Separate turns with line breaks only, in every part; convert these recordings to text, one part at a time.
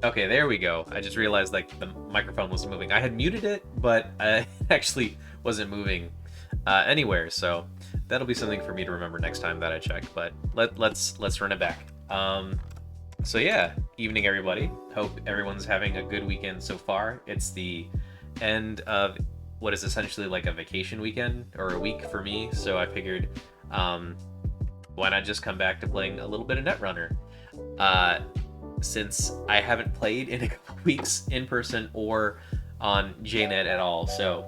Okay, there we go. I just realized like the microphone wasn't moving. I had muted it, but I actually wasn't moving anywhere. So that'll be something for me to remember next time that I check. But let's run it back. So yeah, evening everybody. Hope everyone's having a good weekend so far. It's the end of what is essentially like a vacation weekend or a week for me. So I figured, um, why not just come back to playing a little bit of Netrunner? Uh, since I haven't played in a couple weeks in person or on JNet at all, so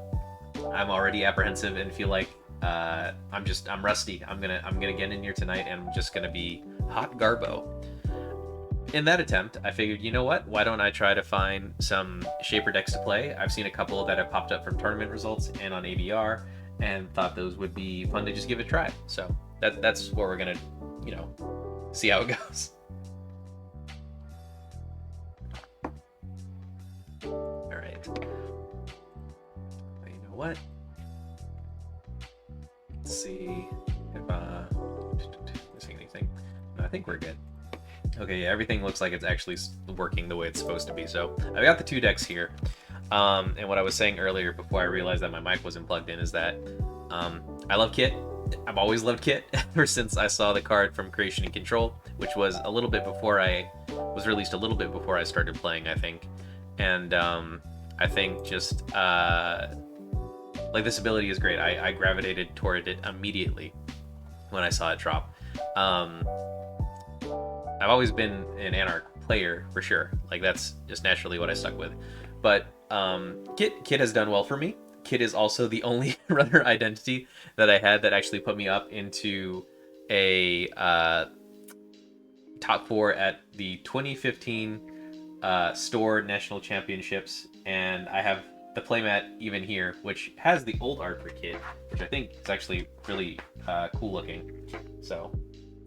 I'm already apprehensive and feel like I'm rusty. I'm gonna get in here tonight and I'm just gonna be hot garbo. In that attempt, I figured, you know what? Why don't I try to find some Shaper decks to play? I've seen a couple that have popped up from tournament results and on ABR, and thought those would be fun to just give it a try. So that's what we're gonna, see how it goes. All right. You know what? Let's see if missing anything. No, I think we're good. Okay, yeah, everything looks like it's actually working the way it's supposed to be. So I've got the two decks here. And what I was saying earlier before I realized that my mic wasn't plugged in is that I love Kit. I've always loved Kit ever since I saw the card from Creation and Control, which was a little bit before I was released, a little bit before I started playing, I think. And I think just like this ability is great. I gravitated toward it immediately when I saw it drop. I've always been an Anarch player for sure. Like that's just naturally what I stuck with. But Kit has done well for me. Kit is also the only runner identity that I had that actually put me up into a top four at the 2015 Store National Championships, and I have the playmat even here, which has the old art for Kit, which I think is actually really cool looking. So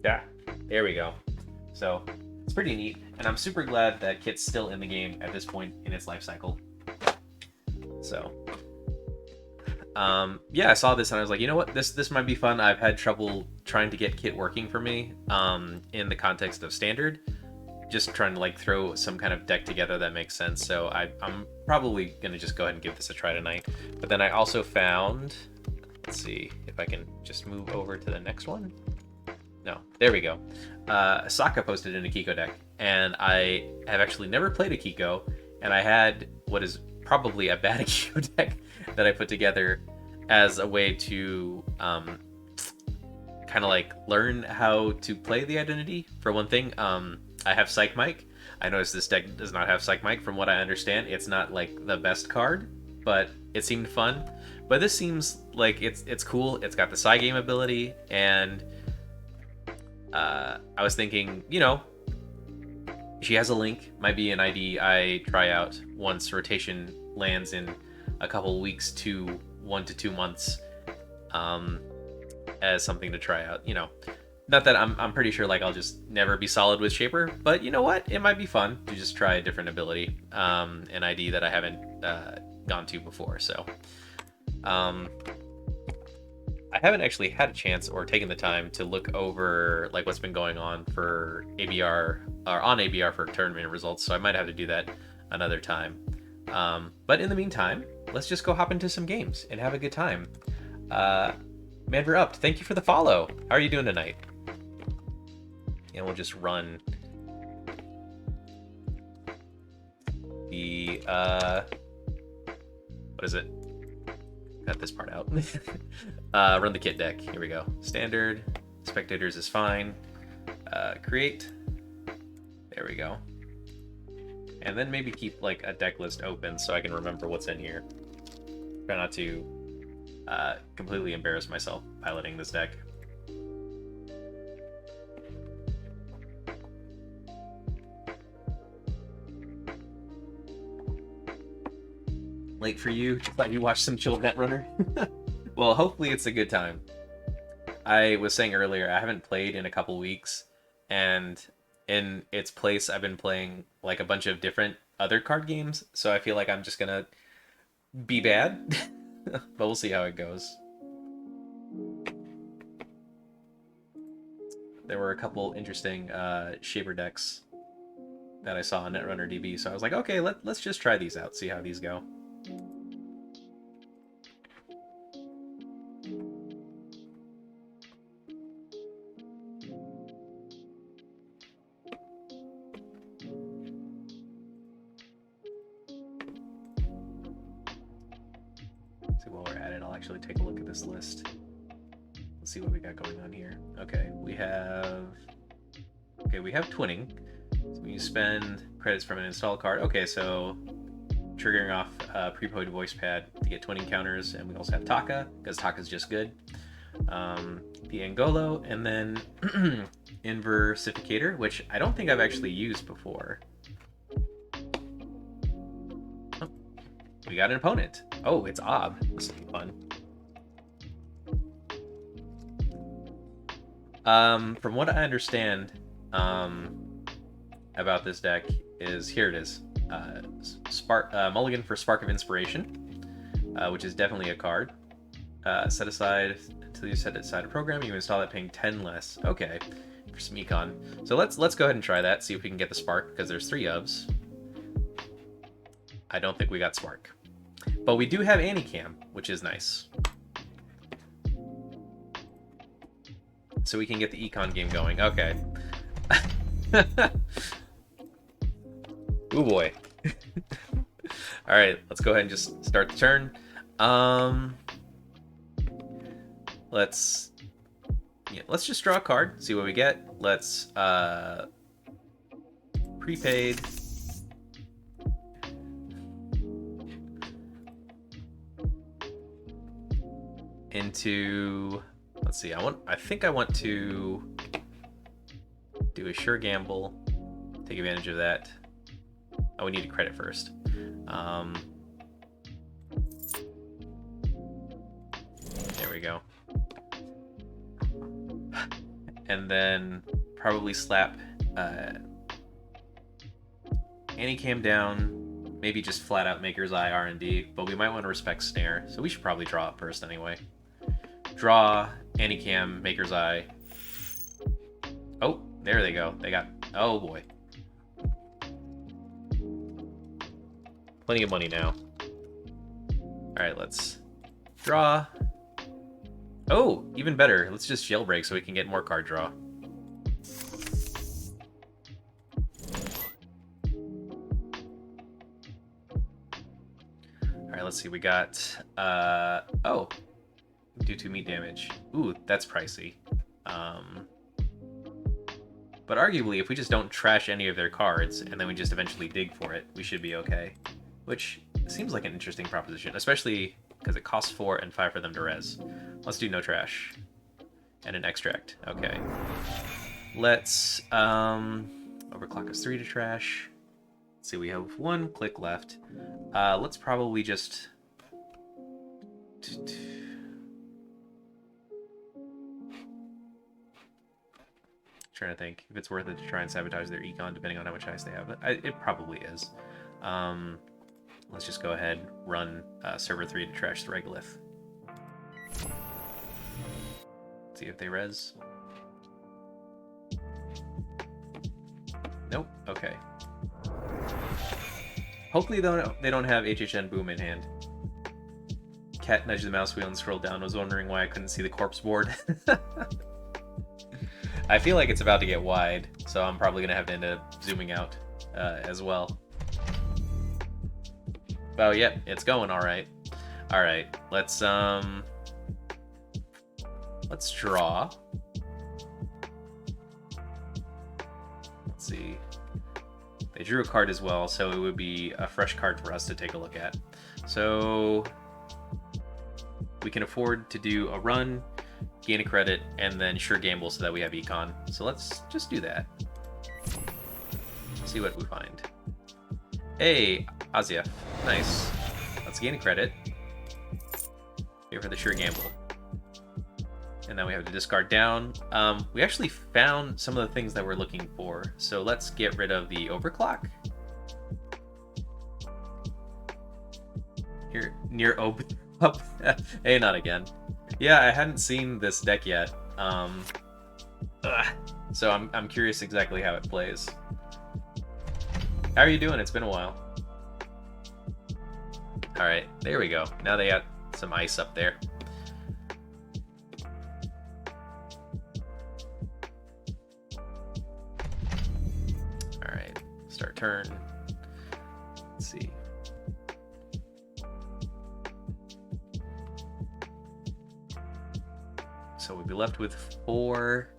yeah, there we go. So it's pretty neat, and I'm super glad that Kit's still in the game at this point in its life cycle. So yeah, I saw this and I was like, you know what, this might be fun. I've had trouble trying to get Kit working for me in the context of standard, just trying to like throw some kind of deck together that makes sense. So I'm probably gonna just go ahead and give this a try tonight. But then I also found, let's see if I can just move over to the next one. No, there we go. Sokka posted in a Kiko deck, and I have actually never played a Kiko, and I had what is probably a bad Kiko deck that I put together as a way to kind of like learn how to play the identity. For one thing, I have Psych Mike. I noticed this deck does not have Psych Mike. From what I understand, it's not like the best card, but it seemed fun. But this seems like it's cool. It's got the side game ability, and I was thinking, she has a link, might be an ID I try out once rotation lands in a couple weeks to 1 to 2 months, as something to try out. Not that I'm pretty sure like I'll just never be solid with Shaper, but you know what? It might be fun to just try a different ability, an ID that I haven't gone to before. So I haven't actually had a chance or taken the time to look over like what's been going on for ABR or on ABR for tournament results, so I might have to do that another time. But in the meantime, let's just go hop into some games and have a good time. Manver Up, thank you for the follow. How are you doing tonight? And we'll just run the what is it? Cut this part out. Run the Kit deck. Here we go. Standard. Spectators is fine. Create. There we go. And then maybe keep like a deck list open so I can remember what's in here. Try not to completely embarrass myself piloting this deck. Late for you? Just thought you watched some chill Netrunner? Well, hopefully it's a good time. I was saying earlier, I haven't played in a couple weeks, and in its place, I've been playing like a bunch of different other card games, so I feel like I'm just gonna be bad, but we'll see how it goes. There were a couple interesting Shaper decks that I saw on Netrunner DB. So I was like, okay, let's just try these out, see how these go. So while we're at it, I'll actually take a look at this list. Let's see what we got going on here. Okay, we have twinning. So when you spend credits from an install card, okay, so triggering off prepaid voice pad to get twinning counters, and we also have Taka, because Taka's just good. The Angolo, and then Inversificator, which I don't think I've actually used before. Oh, we got an opponent. Oh, it's Ob. This will be fun. From what I understand about this deck is, here it is. Mulligan for Spark of Inspiration, which is definitely a card. Set aside until you set aside a program. You install it paying 10 less. Okay, for some econ. So let's go ahead and try that. See if we can get the Spark, because there's 3 ofs. I don't think we got Spark, but we do have Anti-Cam, which is nice. So we can get the econ game going. Okay. Oh boy. All right, let's go ahead and just start the turn. Let's just draw a card, see what we get. Let's prepaid. Into, let's see, I think I want to do a sure gamble, take advantage of that. Oh, we need a credit first. There we go. And then probably slap Anti-Cam down, maybe just flat out Maker's Eye R&D, but we might want to respect Snare, so we should probably draw it first anyway. Draw, Anti-Cam, Maker's Eye. Oh, there they go. They got, oh boy. Plenty of money now. Alright, let's draw. Oh, even better. Let's just jailbreak so we can get more card draw. Alright, let's see. We got, oh. Do 2 meat damage. Ooh, that's pricey. But arguably, if we just don't trash any of their cards, and then we just eventually dig for it, we should be okay. Which seems like an interesting proposition, especially because it costs 4 and 5 for them to res. Let's do no trash. And an extract. Okay. Let's overclock us 3 to trash. Let's see, we have 1 click left. Let's probably just trying to think if it's worth it to try and sabotage their econ, depending on how much ice they have. It probably is. Let's just go ahead, run server 3 to trash the Regolith. See if they res. Nope. Okay. Hopefully they don't have HHN Boom in hand. Cat nudged the mouse wheel and scrolled down. Was wondering why I couldn't see the corpse board. I feel like it's about to get wide, so I'm probably gonna have to end up zooming out as well. Oh, yeah, it's going all right. All right, let's draw. Let's see. They drew a card as well, so it would be a fresh card for us to take a look at. So we can afford to do a run, gain a credit, and then sure gamble so that we have econ. So let's just do that. See what we find. Hey, Azia. Nice. Let's gain a credit. Here for the sure gamble. And then we have to discard down. We actually found some of the things that we're looking for. So let's get rid of the overclock. Here, near up. Hey, not again. Yeah, I hadn't seen this deck yet. So I'm curious exactly how it plays. How are you doing? It's been a while. Alright, there we go. Now they got some ice up there. Alright, start turn. Let's see. So we'd be left with 4.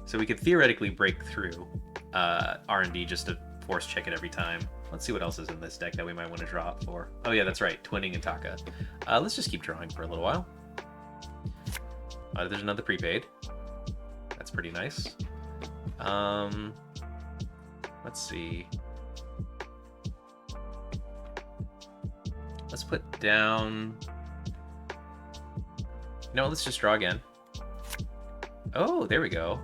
So we could theoretically break through R&D just to force check it every time. Let's see what else is in this deck that we might want to draw up for. Oh yeah, that's right, Twinning and Taka. Let's just keep drawing for a little while. There's another prepaid. That's pretty nice. Let's see. Let's put down... No, let's just draw again. Oh, there we go.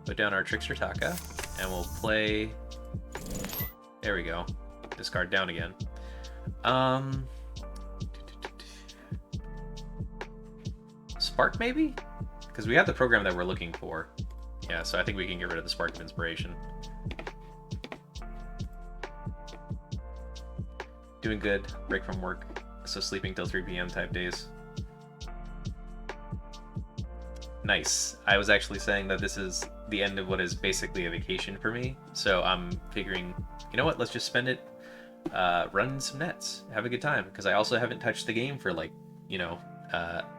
Put down our Trickster Taka, and we'll play... There we go. Discard down again. Spark, maybe? Because we have the program that we're looking for. Yeah, so I think we can get rid of the Spark of Inspiration. Doing good. Break from work. So sleeping till 3 p.m. type days. Nice. I was actually saying that this is the end of what is basically a vacation for me. So I'm figuring, you know what, let's just spend it running some nets. Have a good time. Because I also haven't touched the game for like, you know,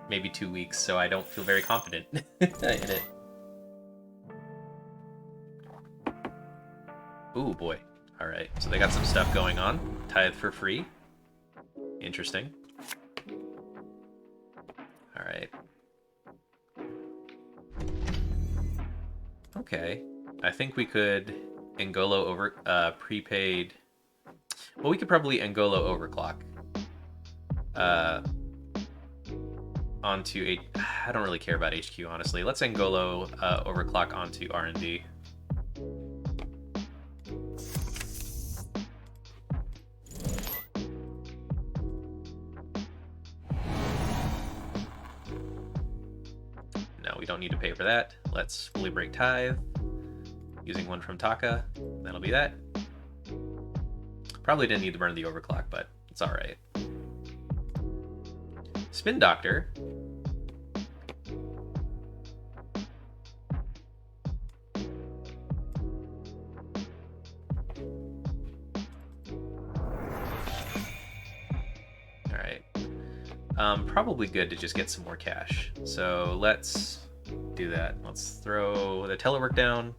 maybe 2 weeks. So I don't feel very confident in it. Ooh, boy. Alright. So they got some stuff going on. Tithe for free. Interesting. Alright. Okay, I think we could Angolo over prepaid. Well, we could probably Angolo overclock onto I don't really care about HQ, honestly. Let's Angolo overclock onto R&D. No, we don't need to pay for that. Let's fully break Tithe. Using one from Taka. That'll be that. Probably didn't need to burn the overclock, but it's alright. Spin Doctor. Alright. Probably good to just get some more cash. So let's do that. Let's throw the telework down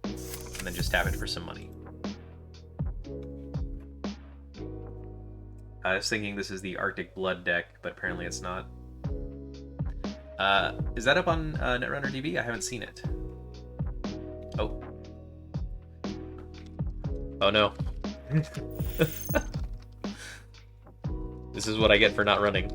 and then just tap it for some money. I was thinking this is the Arctic Blood deck, but apparently it's not. Is that up on Netrunner DB? I haven't seen it. Oh. Oh no. This is what I get for not running.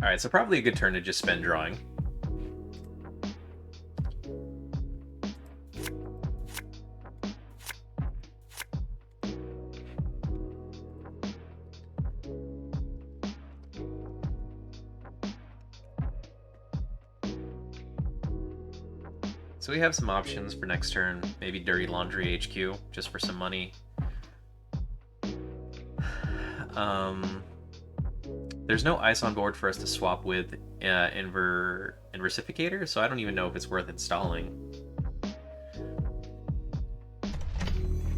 Alright, so probably a good turn to just spend drawing. So we have some options for next turn. Maybe Dirty Laundry HQ, just for some money. There's no ice on board for us to swap with Inversificator, so I don't even know if it's worth installing.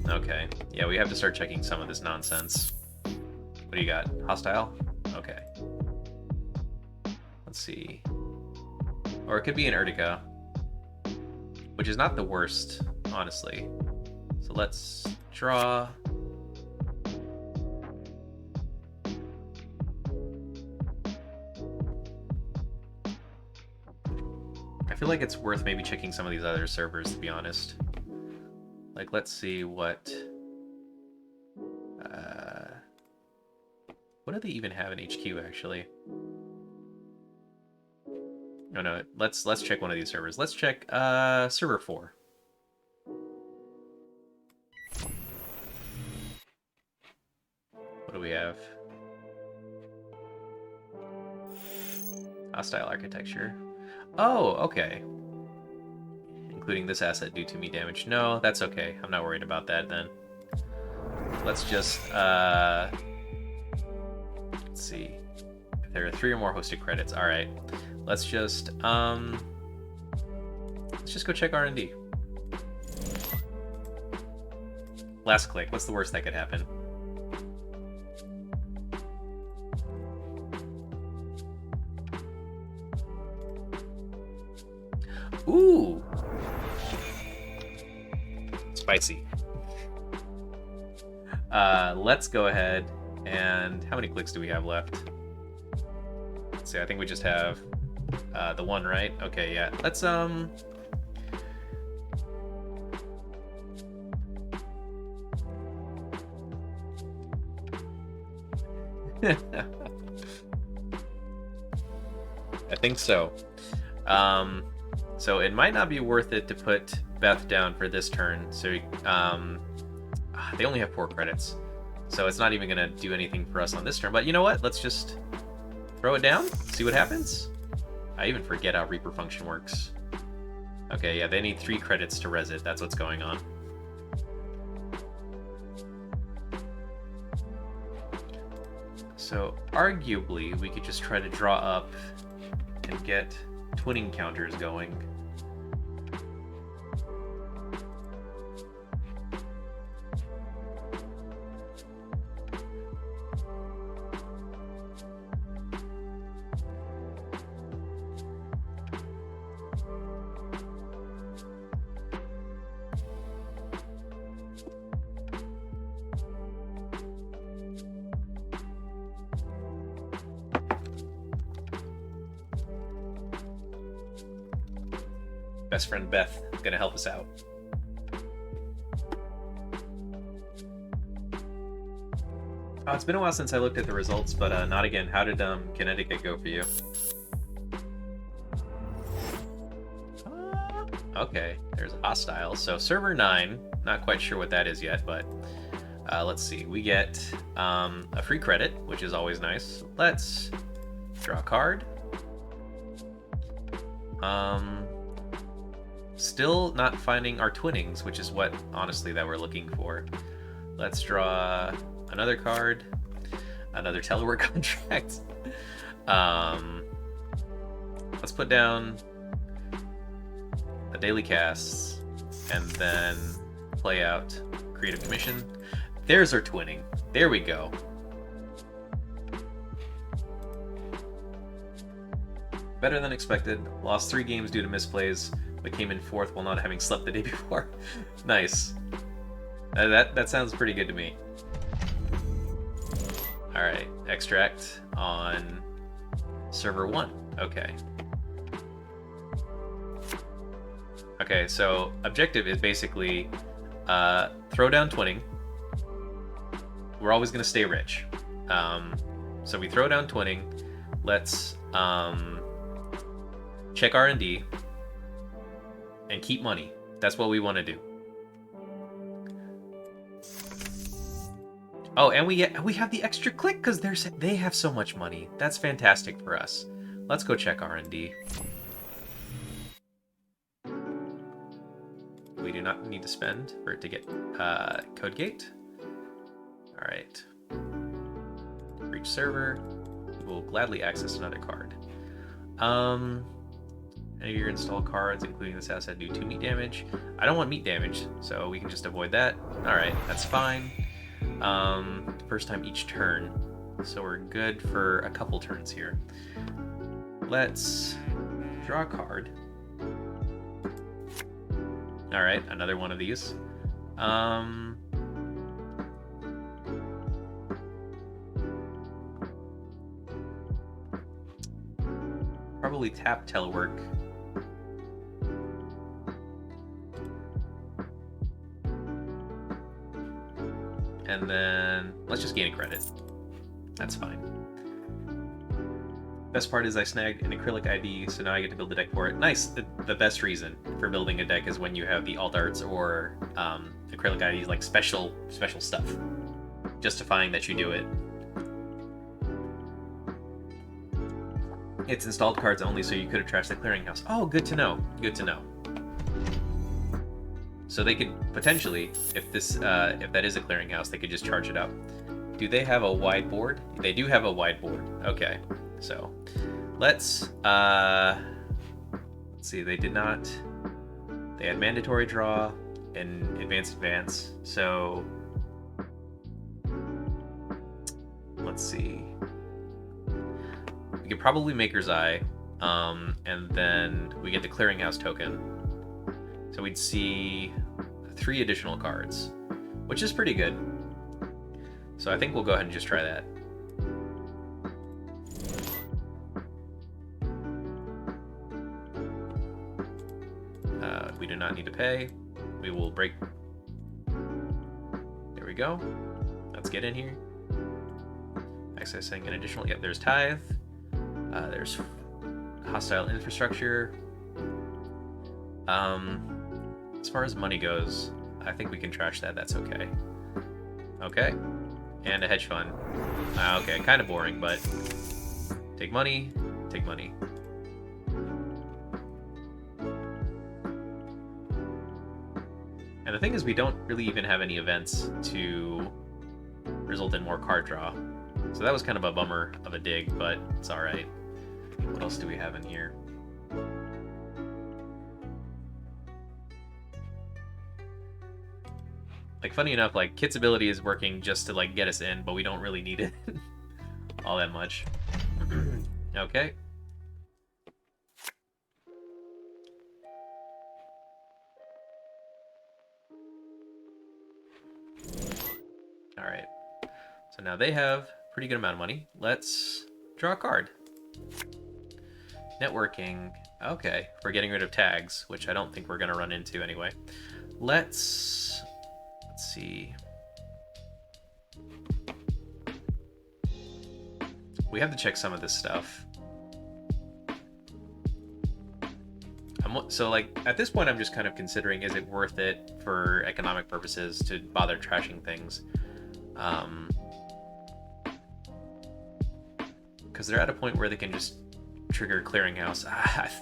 Okay, yeah, we have to start checking some of this nonsense. What do you got? Hostile? Okay. Let's see. Or it could be an Urtica, which is not the worst honestly. So let's draw. I feel like it's worth maybe checking some of these other servers, to be honest. Like, let's see what do they even have in HQ, actually? Oh no, let's check one of these servers. Let's check server 4. What do we have? Hostile architecture. Oh, okay. Including this asset due to me damage. No, that's okay. I'm not worried about that then. Let's just let's see. If there are 3 or more hosted credits. Alright. Let's just go check R&D. Last click. What's the worst that could happen? Ooh! Spicy. Let's go ahead and... How many clicks do we have left? Let's see, I think we just have the one, right? Okay, yeah. Let's, I think so. So it might not be worth it to put Beth down for this turn. So they only have 4 credits, so it's not even gonna do anything for us on this turn. But you know what? Let's just throw it down, see what happens. I even forget how Reaper function works. Okay, yeah, they need 3 credits to res it. That's what's going on. So arguably, we could just try to draw up and get twinning counters going. Best friend Beth is gonna help us out. Oh, it's been a while since I looked at the results, but not again. How did Connecticut go for you? Okay, there's hostile. So server 9, not quite sure what that is yet, but let's see. We get a free credit, which is always nice. Let's draw a card. Still not finding our twinnings, which is what, honestly, that we're looking for. Let's draw another card. Another telework contract. Let's put down a daily cast, and then play out creative commission. There's our twinning. There we go. Better than expected. Lost 3 games due to misplays, but came in 4th while not having slept the day before. Nice. That sounds pretty good to me. Alright, extract on server 1. Okay. Okay, so objective is basically throw down twinning. We're always going to stay rich. So we throw down twinning. Let's check R&D and keep money. That's what we want to do. Oh, and we have the extra click because they have so much money. That's fantastic for us. Let's go check R&D. We do not need to spend for it to get code gate. All right. For each server, we'll gladly access another card. Any of your installed cards, including this asset, do 2 meat damage. I don't want meat damage, so we can just avoid that. All right, that's fine. First time each turn, so we're good for a couple turns here. Let's draw a card. All right, another one of these. Probably tap telework. And then let's just gain a credit. That's fine. Best part is I snagged an acrylic ID, so now I get to build a deck for it. Nice. The best reason for building a deck is when you have the alt arts or acrylic IDs, like special stuff, justifying that you do it. It's installed cards only, so you could have trashed the clearinghouse. Oh, good to know. Good to know. So they could potentially, if that is a clearinghouse, they could just charge it up. Do they have a wide board? They do have a wide board. Okay, so let's see. They did not. They had mandatory draw and advance. So let's see. We could probably Maker's Eye, and then we get the clearinghouse token. So we'd see 3 additional cards, which is pretty good. So I think we'll go ahead and just try that. We do not need to pay. We will break. There we go. Let's get in here. Accessing an additional. Yep, there's Tithe. There's hostile infrastructure. As far as money goes, I think we can trash that. That's okay. Okay. And a hedge fund. Okay, kind of boring, but take money, take money. And the thing is, we don't really even have any events to result in more card draw. So that was kind of a bummer of a dig, but it's alright. What else do we have in here? Like, funny enough, like, Kit's ability is working just to, like, get us in, but we don't really need it all that much. Okay. Alright. So now they have a pretty good amount of money. Let's draw a card. Networking. Okay. We're getting rid of tags, which I don't think we're going to run into anyway. Let's see. We have to check some of this stuff. So, like, at this point, I'm just kind of considering, is it worth it for economic purposes to bother trashing things? Because they're at a point where they can just trigger clearinghouse.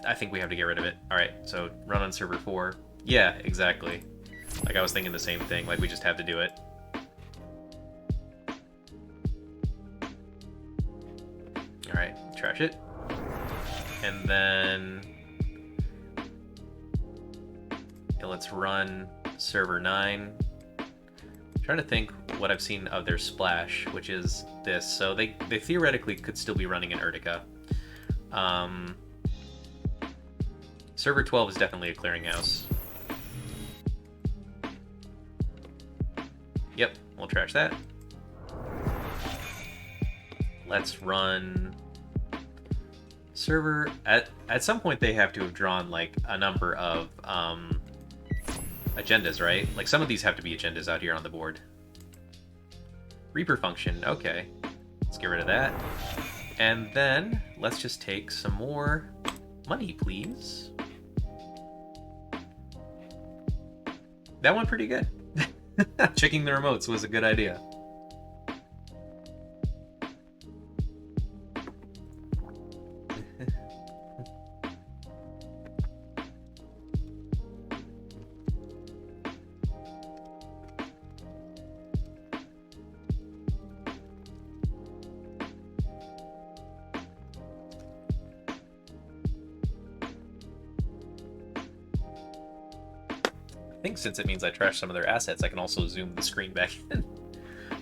I think we have to get rid of it. All right, so run on server 4. Yeah, exactly. Like, I was thinking the same thing. Like, we just have to do it. All right, trash it. And then let's run server 9. I'm trying to think what I've seen of their splash, which is this. So they theoretically could still be running in Urtica. Server 12 is definitely a clearinghouse. Yep, we'll trash that. Let's run server. At some point they have to have drawn like a number of agendas, right? Like, some of these have to be agendas out here on the board. Reaper function, okay. Let's get rid of that. And then let's just take some more money, please. That went pretty good. Checking the remotes was a good idea. I think since it means I trash some of their assets, I can also zoom the screen back in.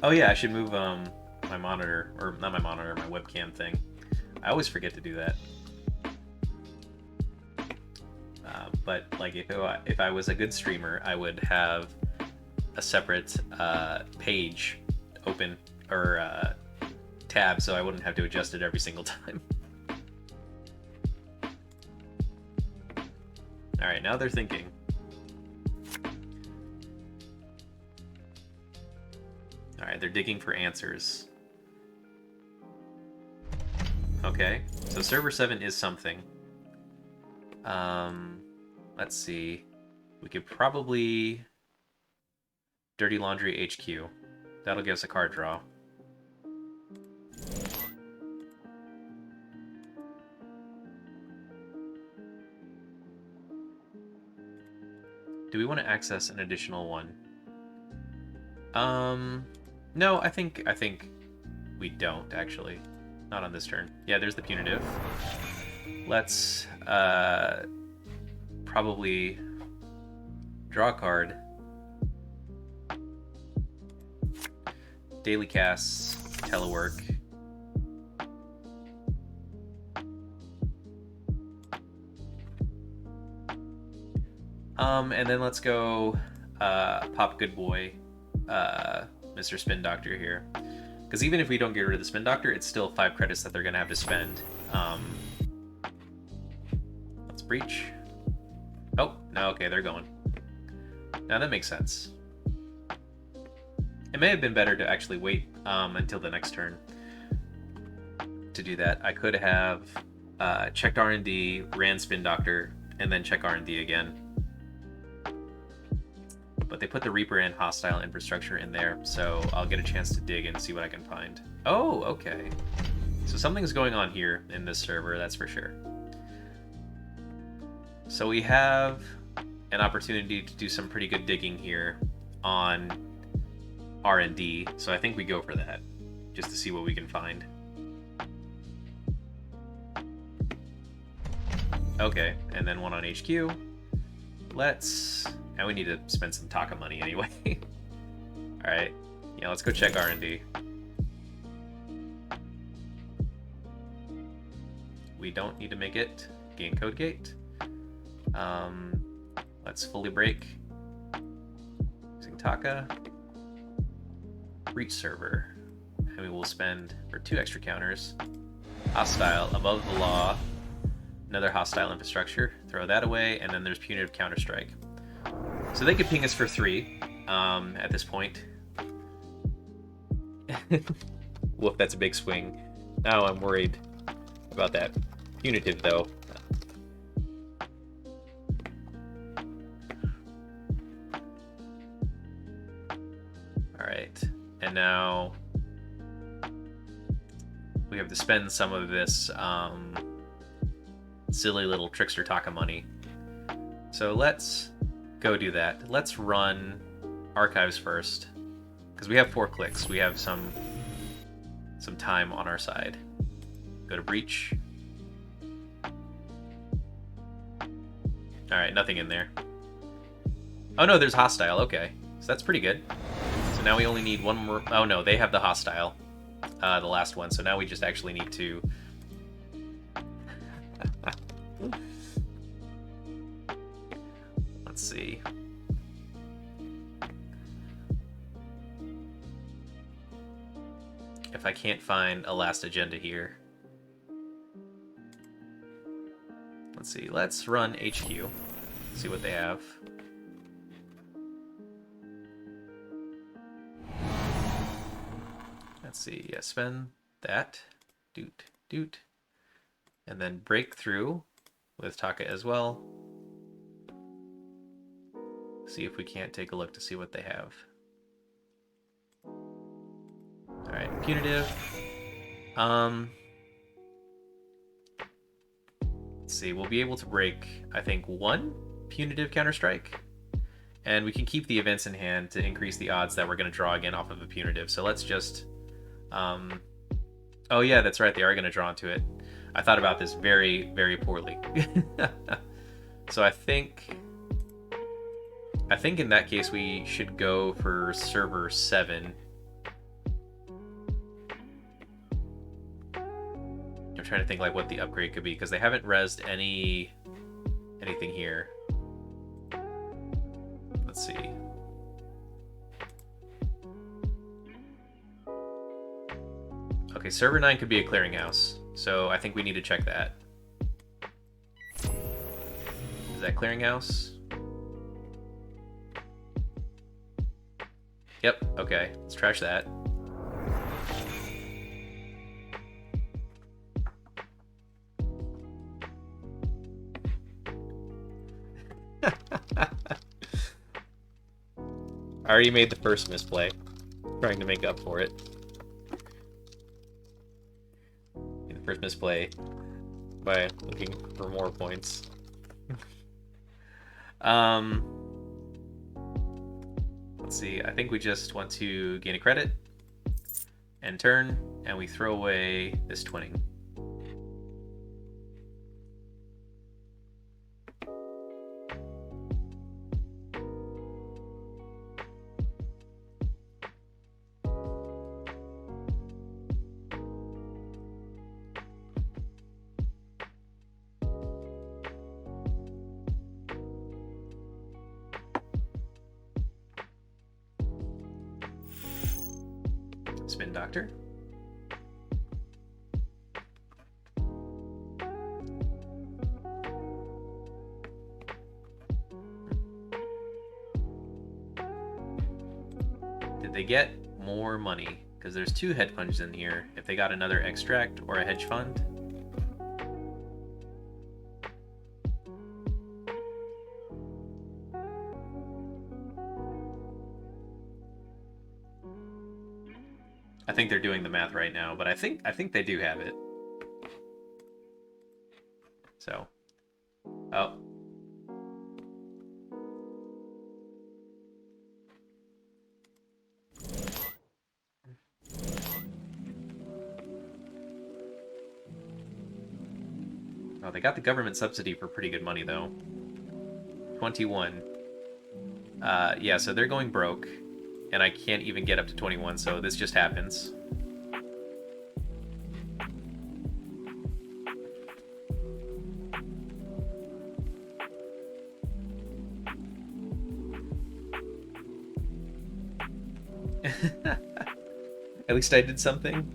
Oh yeah, I should move my monitor, or not my monitor, my webcam thing. I always forget to do that. but like if I was a good streamer, I would have a separate page open or tab, so I wouldn't have to adjust it every single time. All right, now they're thinking. All right, they're digging for answers. Okay, so server 7 is something. Let's see. We could probably Dirty Laundry HQ. That'll give us a card draw. Do we want to access an additional one? No, I think we don't actually. Not on this turn. Yeah, there's the punitive. Let's probably draw a card. Daily casts, telework. And then let's go pop good boy, Mr. Spin Doctor here. Because even if we don't get rid of the Spin Doctor, it's still 5 credits that they're going to have to spend. Let's breach. Oh, no, okay, they're going. Now that makes sense. It may have been better to actually wait until the next turn to do that. I could have checked R&D, ran Spin Doctor, and then check R&D again. But they put the Reaper and Hostile Infrastructure in there, so I'll get a chance to dig and see what I can find. Oh, okay. So something's going on here in this server, that's for sure. So we have an opportunity to do some pretty good digging here on R&D, so I think we go for that, just to see what we can find. Okay, and then one on HQ. And we need to spend some Taka money anyway. Alright, yeah, let's go check R&D. We don't need to make it gain code gate. Let's fully break. Using Taka. Breach server. And we will spend for 2 extra counters. Hostile, above the law. Another hostile infrastructure. Throw that away, and then there's punitive counterstrike. So they could ping us for 3 at this point. Woof, that's a big swing. Now I'm worried about that punitive, though. Alright, and now we have to spend some of this silly little trickster Taka money. So let's go do that. Let's run archives first, because we have 4 clicks. We have some time on our side. Go to breach. All right, nothing in there. Oh no, there's hostile. Okay, so that's pretty good. So now we only need one more. Oh no, they have the hostile, the last one. So now we just actually need to. Let's see. If I can't find a last agenda here. Let's see. Let's run HQ. See what they have. Let's see. Yeah, spend that. Doot, doot. And then break through with Taka as well. See if we can't take a look to see what they have. Alright, punitive. Let's see, we'll be able to break, I think, 1 punitive counterstrike. And we can keep the events in hand to increase the odds that we're going to draw again off of a punitive. So let's just... oh yeah, that's right, they are going to draw into it. I thought about this very, very poorly. So I think in that case we should go for server 7. I'm trying to think like what the upgrade could be, because they haven't rezzed anything here. let's see. Okay, server 9 could be a clearinghouse, so I think we need to check that. Is that clearinghouse? Yep, okay, let's trash that. I already made the first misplay, trying to make up for it. The first misplay by looking for more points. Let's see, I think we just want to gain a credit and turn, and we throw away this twinning. Spin Doctor. Did they get more money? Because there's 2 hedge funds in here. If they got another extract or a hedge fund. I think they're doing the math right now, but I think they do have it. So, oh. Oh, they got the government subsidy for pretty good money though. 21. Yeah, so they're going broke. And I can't even get up to 21, so this just happens. At least I did something.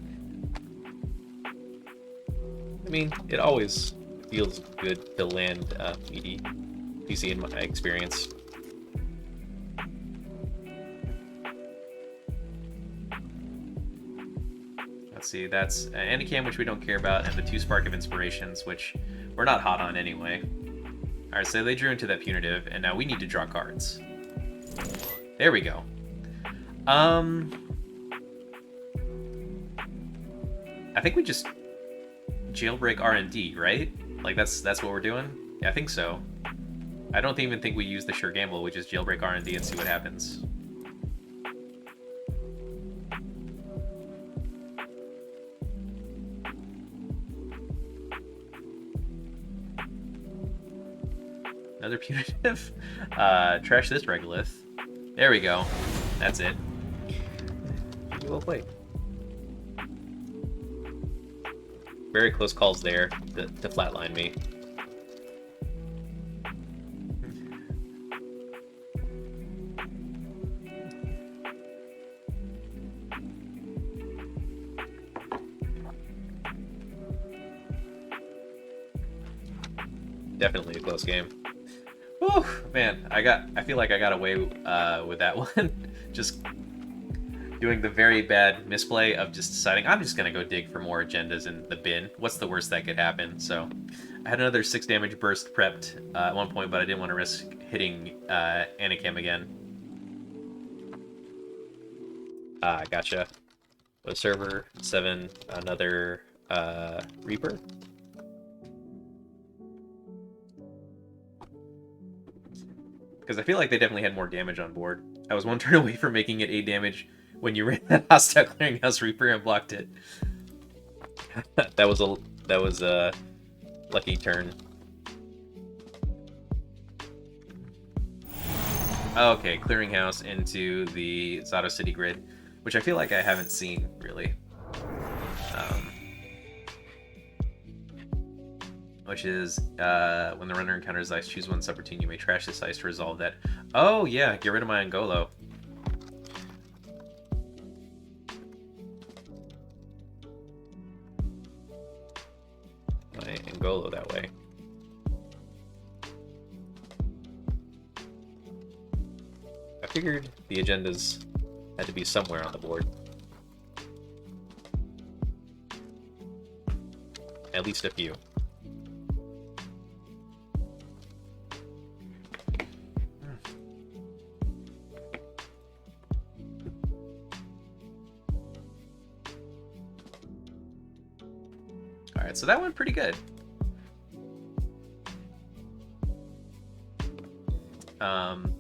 I mean, it always feels good to land PC in my experience. Let's see, that's Anacam, which we don't care about, and the 2 Spark of Inspirations, which we're not hot on anyway. Alright, so they drew into that punitive, and now we need to draw cards. There we go. I think we just jailbreak R&D, right? Like, that's what we're doing? Yeah, I think so. I don't even think we use the sure gamble, we just jailbreak R&D and see what happens. Another punitive. Trash this regolith. There we go. That's it. Well played. Very close calls there to flatline me. Definitely a close game. Whew, man, I feel like I got away with that one. Just doing the very bad misplay of just deciding I'm just gonna go dig for more agendas in the bin. What's the worst that could happen? So I had another 6 damage burst prepped at one point, but I didn't want to risk hitting Anacam again. Gotcha. So server 7, another Reaper. Because I feel like they definitely had more damage on board. I was 1 turn away from making it 8 damage when you ran that hostile clearinghouse Reaper and blocked it. that was a lucky turn. Okay, clearinghouse into the Zato City grid, which I feel like I haven't seen really. which is when the runner encounters ice, choose one subroutine. You may trash this ice to resolve that. Oh, yeah, get rid of my Angolo. My Angolo that way. I figured the agendas had to be somewhere on the board. At least a few. Alright, so that went pretty good.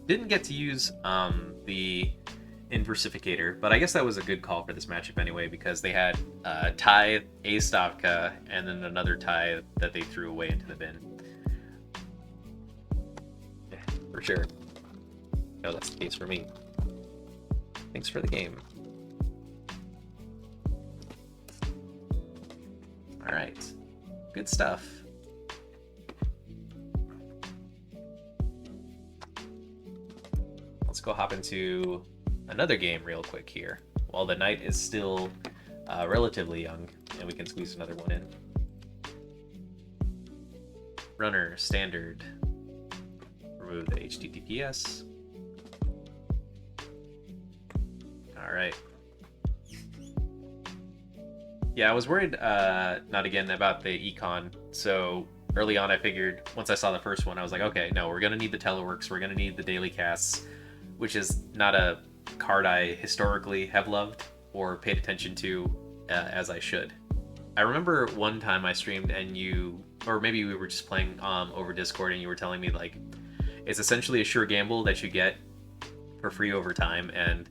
Didn't get to use the Inversificator, but I guess that was a good call for this matchup anyway, because they had tie, a Stavka, and then another tie that they threw away into the bin. Yeah, for sure. No, that's the case for me. Thanks for the game. Alright. Good stuff. Let's go hop into another game real quick here, while the night is still relatively young, and we can squeeze another one in. Runner, standard. Remove the HTTPS. Alright. Yeah, I was worried, not again, about the econ, so early on I figured, once I saw the first one, I was like, okay, no, we're going to need the teleworks, we're going to need the daily casts, which is not a card I historically have loved or paid attention to as I should. I remember one time I streamed and you, or maybe we were just playing over Discord and you were telling me, like, it's essentially a sure gamble that you get for free over time, and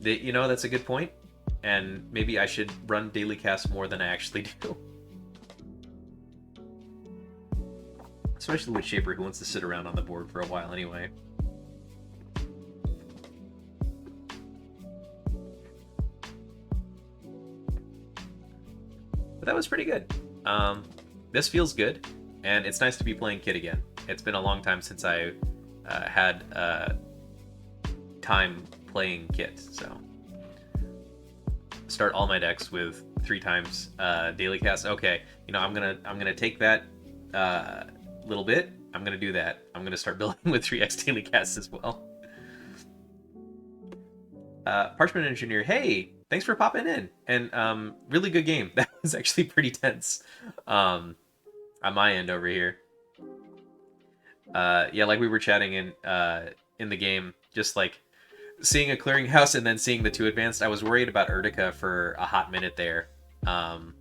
you know, that's a good point. And maybe I should run daily casts more than I actually do. Especially with Shaper, who wants to sit around on the board for a while anyway. But that was pretty good. This feels good, and it's nice to be playing Kit again. It's been a long time since I had time playing Kit, so... Start all my decks with 3 times daily cast. Okay, you know, I'm gonna take that little bit. I'm gonna do that. I'm gonna start building with 3x daily casts as well. Parchment Engineer, hey, thanks for popping in, and really good game. That was actually pretty tense on my end over here. Yeah, like we were chatting in the game, just like seeing a clearinghouse and then seeing the 2 advanced, I was worried about Urtica for a hot minute there. But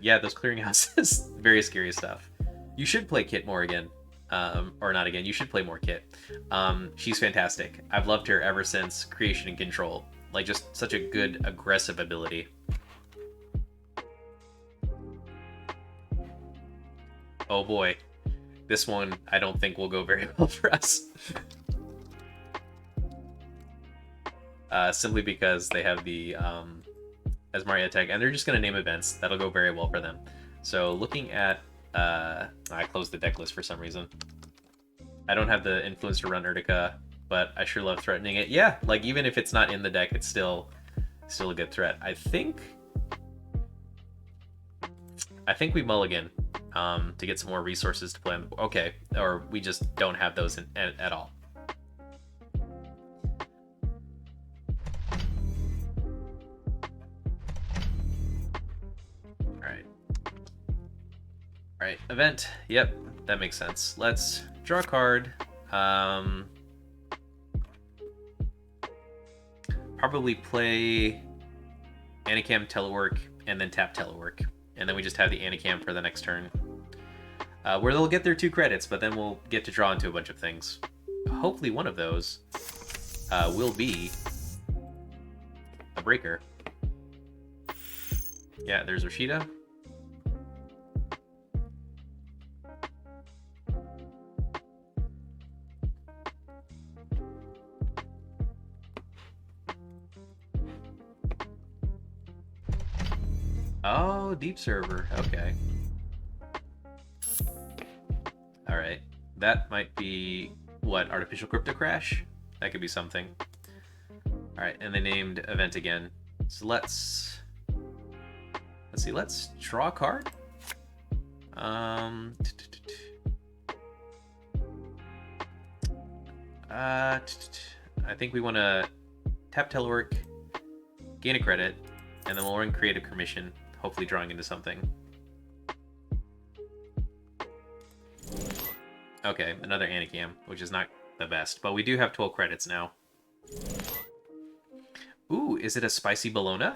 yeah, those clearinghouses, very scary stuff. You should play Kit more again. Or not again, you should play more Kit. She's fantastic. I've loved her ever since Creation and Control. Like, just such a good, aggressive ability. Oh boy. This one, I don't think will go very well for us. Simply because they have the Asmaria tag, and they're just going to name events. That'll go very well for them. So looking at... I closed the deck list for some reason. I don't have the influence to run Urtica, but I sure love threatening it. Yeah, like, even if it's not in the deck, it's still a good threat. I think we mulligan to get some more resources to play on the board. Okay, or we just don't have those at all. Alright, event. Yep, that makes sense. Let's draw a card. Probably play Anacam Telework and then tap Telework. And then we just have the Anacam for the next turn. Where they'll get their 2 credits, but then we'll get to draw into a bunch of things. Hopefully one of those will be a breaker. Yeah, there's Rashida. Oh, deep server. Okay. All right. That might be what, artificial crypto crash? That could be something. All right, and they named event again. So let's see. Let's draw a card. I think we want to tap telework, gain a credit, and then we'll run creative commission, hopefully drawing into something. Okay, another Anacam, which is not the best, but we do have 12 credits now. Ooh, is it a spicy bologna?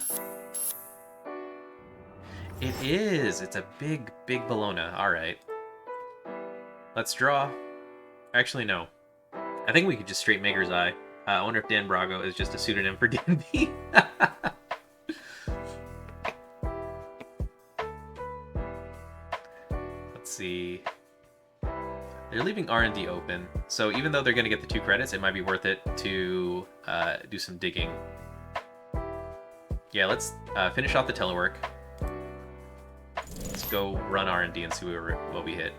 It is! It's a big, big bologna. Alright. Let's draw. Actually, no. I think we could just straight Maker's Eye. I wonder if Dan Brago is just a pseudonym for DNB. Let's see. They're leaving R&D open, so even though they're going to get the 2 credits, it might be worth it to do some digging. Yeah, let's finish off the telework. Let's go run R&D and see what we hit.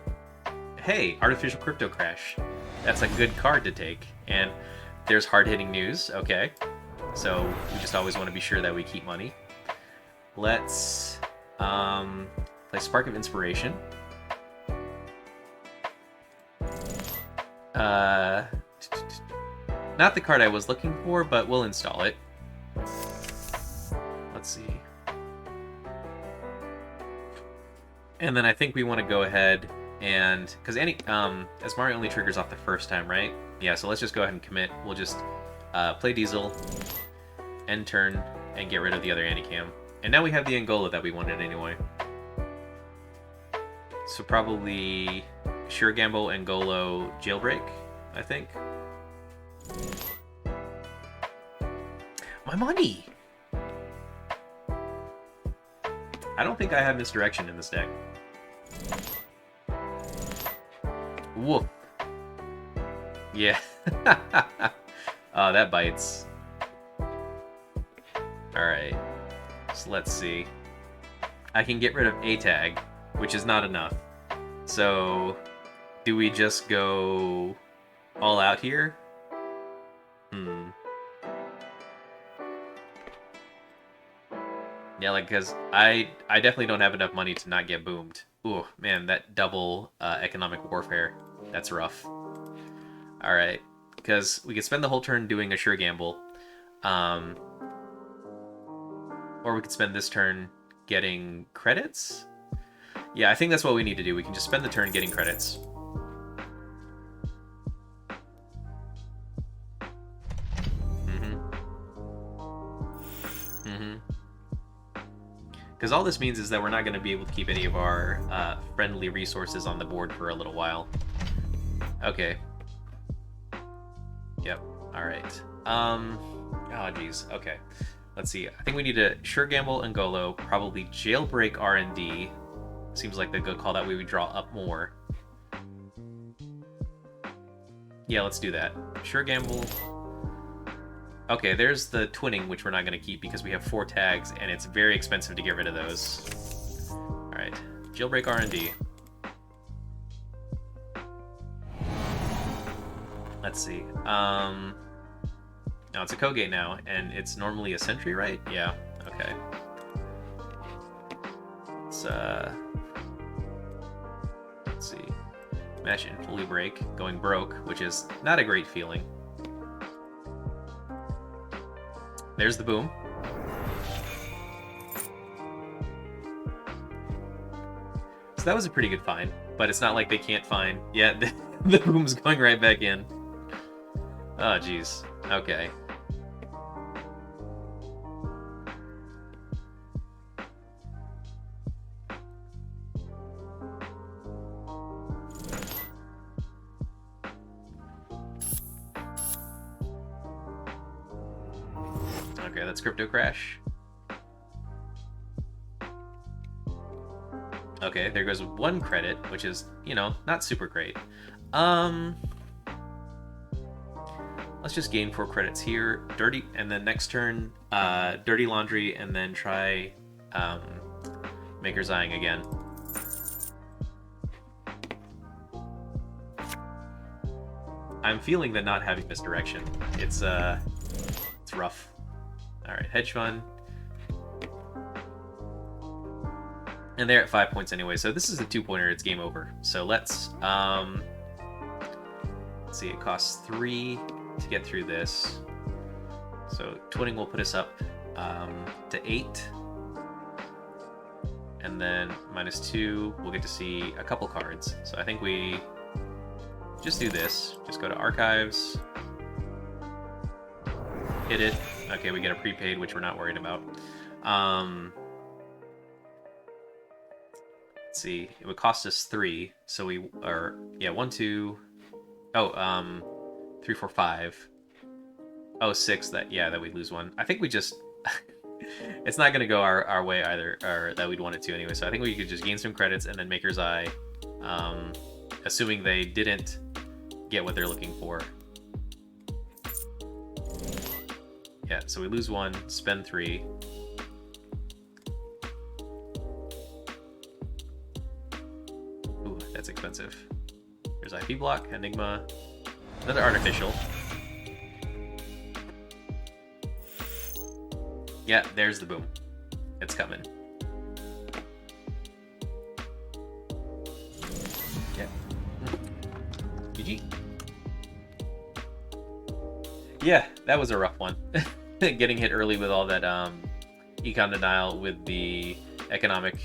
Hey, artificial crypto crash. That's a good card to take. And there's hard-hitting news. Okay. So we just always want to be sure that we keep money. Let's play Spark of Inspiration. Not the card I was looking for, but we'll install it. Let's see. And then I think we want to go ahead and, because as Mario only triggers off the first time, right? Yeah, so let's just go ahead and commit. We'll just play Diesel, end turn, and get rid of the other Anacam. And now we have the Angola that we wanted anyway. So probably Sure Gamble, Angolo, Jailbreak, I think. My money! I don't think I have Misdirection in this deck. Woof. Yeah. That bites. Alright. So let's see. I can get rid of a tag, which is not enough. So, do we just go all out here? Yeah, like, because I definitely don't have enough money to not get boomed. Ooh, man, that double economic warfare. That's rough. Alright, because we could spend the whole turn doing a Sure Gamble. Or we could spend this turn getting credits? Yeah, I think that's what we need to do. We can just spend the turn getting credits. Because all this means is that we're not going to be able to keep any of our friendly resources on the board for a little while. Okay. Yep. Alright. Oh, geez. Okay. Let's see. I think we need to Sure Gamble Angolo, probably Jailbreak R&D. Seems like the good call. That way we draw up more. Yeah, let's do that. Sure Gamble. Okay, there's the twinning, which we're not going to keep because we have 4 tags, and it's very expensive to get rid of those. Alright. Jailbreak R&D. Let's see. No, it's a Kogate now, and it's normally a Sentry, right? Yeah, okay. Let's see. Smash and fully break, going broke, which is not a great feeling. There's the boom. So that was a pretty good find, but it's not like they can't find. Yeah, the boom's going right back in. Oh, jeez. Okay. Okay, that's Crypto Crash. Okay, there goes 1 credit, which is, you know, not super great. Let's just gain 4 credits here. Dirty, and then next turn, Dirty Laundry, and then try Maker's Eyeing again. I'm feeling that not having misdirection. It's rough. Alright, hedge fund. And they're at 5 points anyway, so this is a 2-pointer, it's game over. So let's see, it costs 3 to get through this. So twinning will put us up to 8. And then -2, we'll get to see a couple cards. So I think we just do this. Just go to Archives. Hit it. Okay, we get a prepaid, which we're not worried about. Let's see. It would cost us 3. So we are, yeah, 1, 2. Oh, 3, 4, 5. Oh, 6. That we lose 1. I think we just. It's not going to go our way either, or that we'd want it to anyway. So I think we could just gain some credits and then Maker's Eye, assuming they didn't get what they're looking for. Yeah, so we lose 1, spend 3. Ooh, that's expensive. Here's IP block, Enigma, another artificial. Yeah, there's the boom. It's coming. Yeah. GG. Yeah, that was a rough one. Getting hit early with all that econ denial with the economic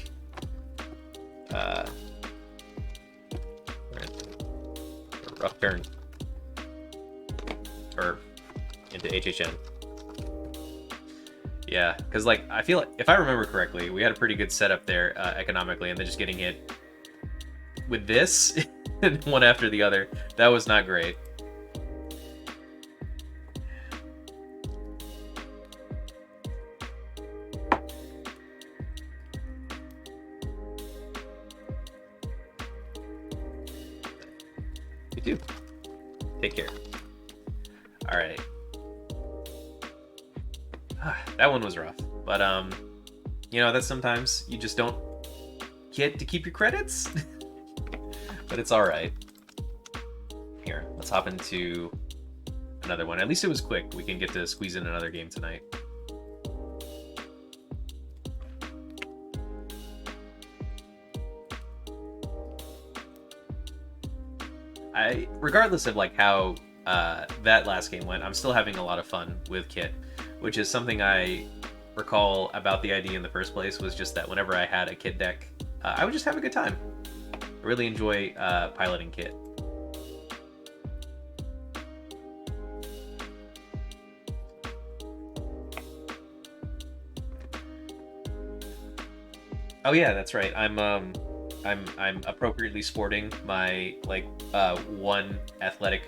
rough turn. Or into HHN. Yeah, because like I feel like, if I remember correctly, we had a pretty good setup there economically, and then just getting hit with this one after the other, that was not great. You do. Take care. All right. That one was rough, but you know, that's sometimes you just don't get to keep your credits. But it's all right. Here, let's hop into another one. At least it was quick. We can get to squeeze in another game tonight. Regardless of like how that last game went, I'm still having a lot of fun with Kit, which is something I recall about the idea in the first place, was just that whenever I had a Kit deck, I would just have a good time. I really enjoy piloting Kit. Oh yeah, that's right. I'm appropriately sporting my like one athletic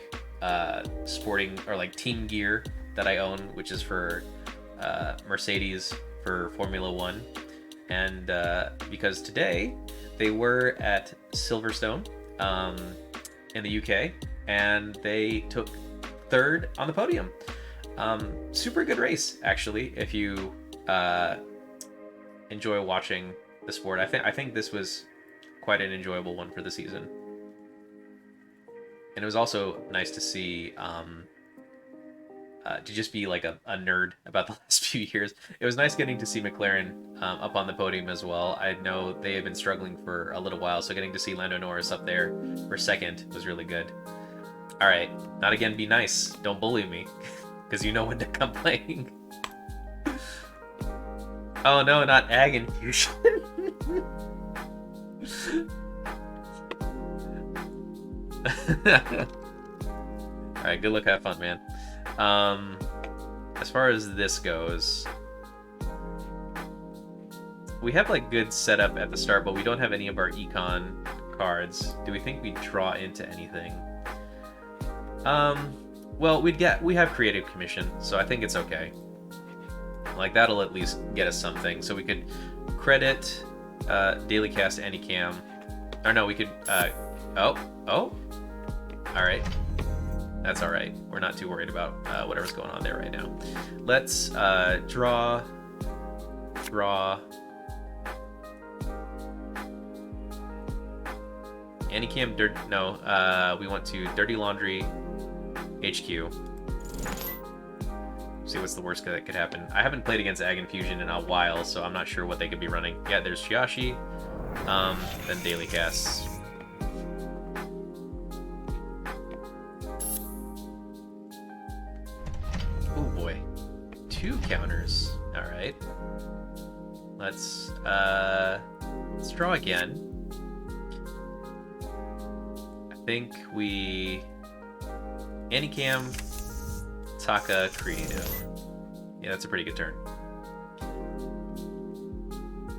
sporting or like team gear that I own, which is for Mercedes for Formula One, and because today they were at Silverstone in the UK, and they took 3rd on the podium. Super good race, actually, if you enjoy watching the sport. I think this was quite an enjoyable one for the season. And it was also nice to see to just be like a nerd about the last few years. It was nice getting to see McLaren up on the podium as well. I know they have been struggling for a little while, so getting to see Lando Norris up there for 2nd was really good. All right, not again, be nice. Don't bully me, because you know when to come playing. Oh no, not Ag Infusion. Alright, good luck, have fun, man. As far as this goes, we have like good setup at the start, but we don't have any of our econ cards. Do we think we draw into anything? Well, we have Creative Commission, so I think it's okay. Like, that'll at least get us something. So we could credit Daily Cast Anycam. Or no, we could oh. Alright. That's alright. We're not too worried about whatever's going on there right now. Let's draw. Anycam dirt. No, we want to Dirty Laundry HQ. See what's the worst that could happen. I haven't played against Ag Infusion in a while, so I'm not sure what they could be running. Yeah, there's Chiashi, then Daily Casts. Oh boy, 2 counters. All right, let's draw again. I think we Anycam, Taka, Creative. Yeah, that's a pretty good turn.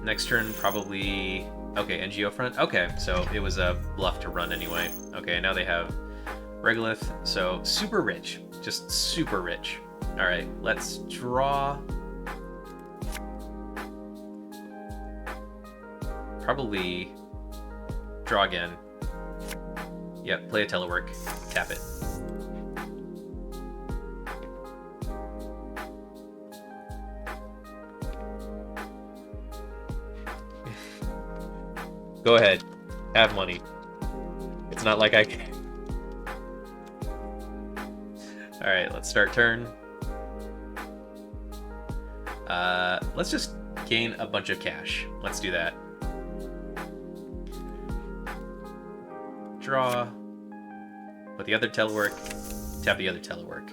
Next turn, probably... Okay, NGO front? Okay, so it was a bluff to run anyway. Okay, now they have Regolith, so super rich. Just super rich. Alright, let's draw... Probably draw again. Yep, play a telework. Tap it. Go ahead. Have money. It's not like I can. Alright, let's start turn. Let's just gain a bunch of cash. Let's do that. Draw. Put the other telework. Tap the other telework.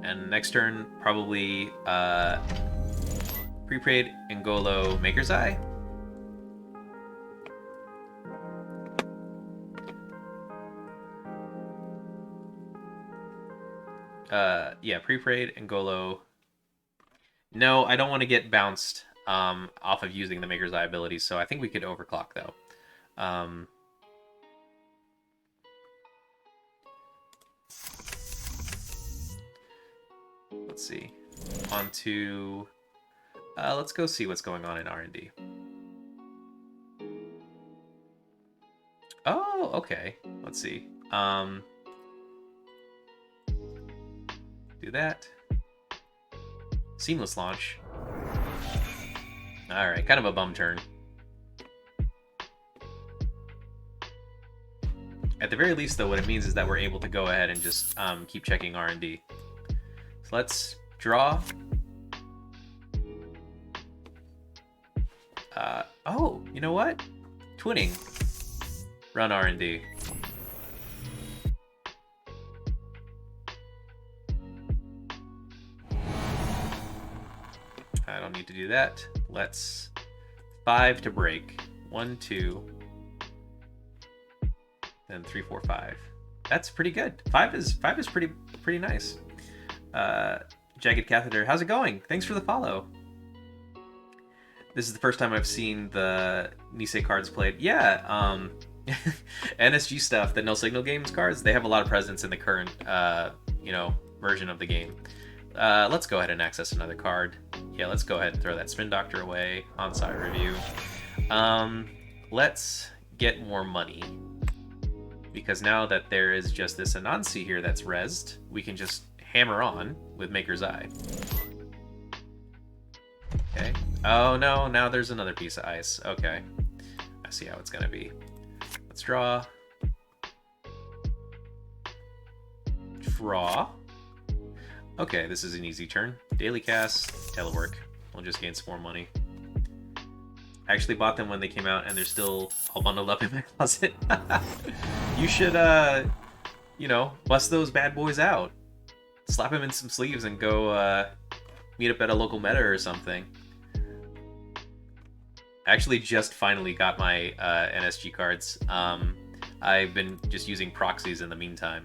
And next turn, probably Prepaid Ngolo Maker's Eye. Yeah, Prepaid Ngolo. No, I don't want to get bounced off of using the Maker's Eye ability, so I think we could overclock though. Let's see. On to... let's go see what's going on in R&D. Oh, okay. Let's see. Do that. Seamless launch. Alright, kind of a bum turn. At the very least, though, what it means is that we're able to go ahead and just keep checking R&D. So let's draw. Oh, you know what? Twinning. Run R&D. I don't need to do that. Let's 5 to break. 1, 2, then 3, 4, 5. That's pretty good. 5 is pretty nice. Jagged Catheter, how's it going? Thanks for the follow. This is the first time I've seen the Nisei cards played. Yeah, NSG stuff, the No Signal Games cards, they have a lot of presence in the current, version of the game. Let's go ahead and access another card. Yeah, let's go ahead and throw that Spin Doctor away. On-site review. Let's get more money. Because now that there is just this Anansi here that's rezzed, we can just hammer on with Maker's Eye. Okay. Oh no, now there's another piece of ice. Okay. I see how it's gonna be. Let's draw. Draw. Okay, this is an easy turn. Daily cast, telework. We'll just gain some more money. I actually bought them when they came out and they're still all bundled up in my closet. You should, bust those bad boys out. Slap them in some sleeves and go meet up at a local meta or something. I actually just finally got my NSG cards. I've been just using proxies in the meantime.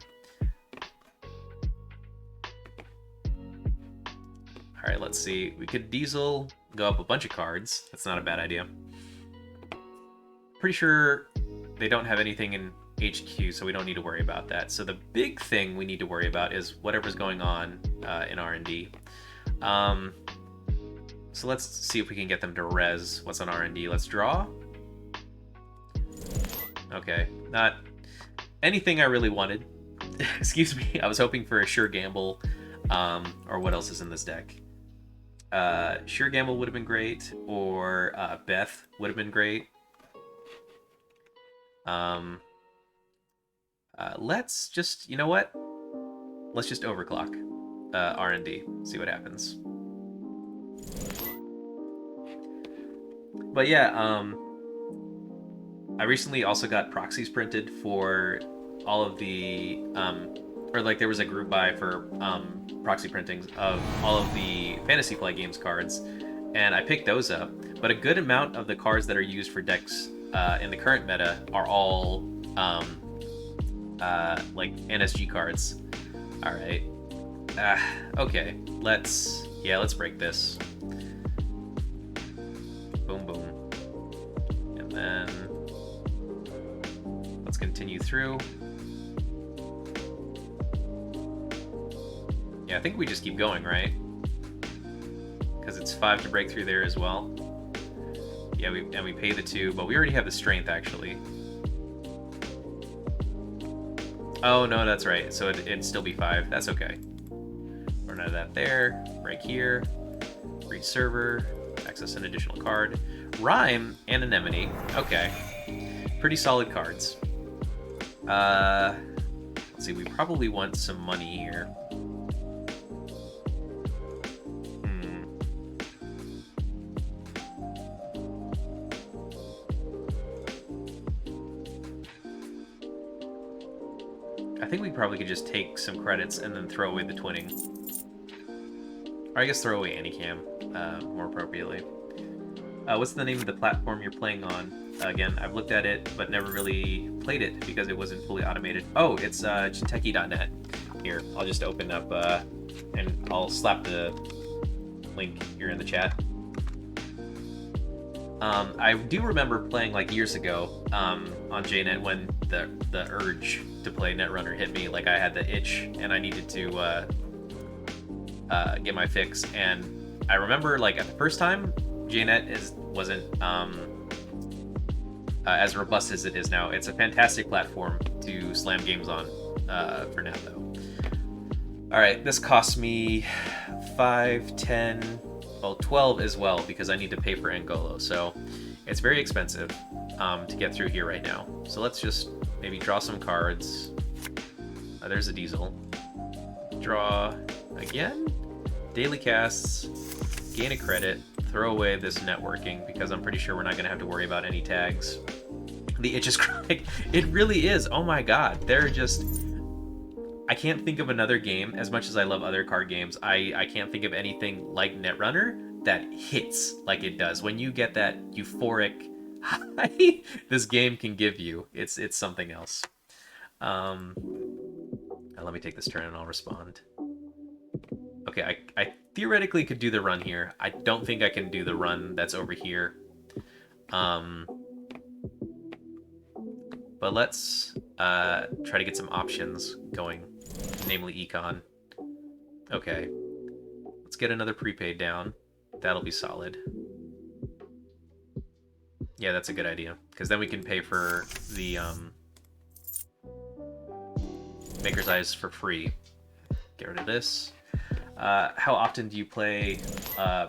Alright, let's see. We could Diesel, go up a bunch of cards. That's not a bad idea. Pretty sure they don't have anything in HQ, so we don't need to worry about that. So the big thing we need to worry about is whatever's going on in R&D. So let's see if we can get them to res what's on R&D. Let's draw. Okay, not anything I really wanted. Excuse me, I was hoping for a sure gamble, or what else is in this deck. Sure Gamble would have been great, or Beth would have been great. Let's just, you know what? Let's just overclock R&D, see what happens. But yeah, I recently also got proxies printed for all of the, or like there was a group buy for proxy printings of all of the Fantasy Flight Games cards, and I picked those up. But a good amount of the cards that are used for decks in the current meta are all like NSG cards. All right. Okay. Let's break this. Boom, boom, and then let's continue through. Yeah, I think we just keep going, right? Because it's 5 to break through there as well. Yeah, we pay the 2, but we already have the strength actually. Oh no, that's right. So it'd still be 5. That's okay. Run out of that there. Break here. Reach server. Access an additional card. Rhyme and Anemone. Okay. Pretty solid cards. Let's see. We probably want some money here. I think we probably could just take some credits and then throw away the twinning. Or I guess throw away Anycam, more appropriately. What's the name of the platform you're playing on? Again, I've looked at it, but never really played it because it wasn't fully automated. Oh, it's Jinteki.net. Here, I'll just open up, and I'll slap the link here in the chat. I do remember playing like years ago on JNet when the urge to play Netrunner hit me. Like I had the itch and I needed to get my fix. And I remember like at the first time, JNet wasn't as robust as it is now. It's a fantastic platform to slam games on for now though. All right, this cost me 5, 10, well 12 as well because I need to pay for Angolo. So it's very expensive to get through here right now. So let's just maybe draw some cards. There's a diesel. Draw again. Daily casts. Gain a credit. Throw away this networking because I'm pretty sure we're not going to have to worry about any tags. The itch is chronic. It really is. Oh my god. They're just... I can't think of another game, as much as I love other card games, I can't think of anything like Netrunner that hits like it does. When you get that euphoric high this game can give you, it's something else. Let me take this turn and I'll respond. Okay, I theoretically could do the run here. I don't think I can do the run that's over here. But let's try to get some options going, namely econ. Okay, let's get another prepaid down. That'll be solid. Yeah, that's a good idea, because then we can pay for the Maker's Eyes for free. Get rid of this. How often do you play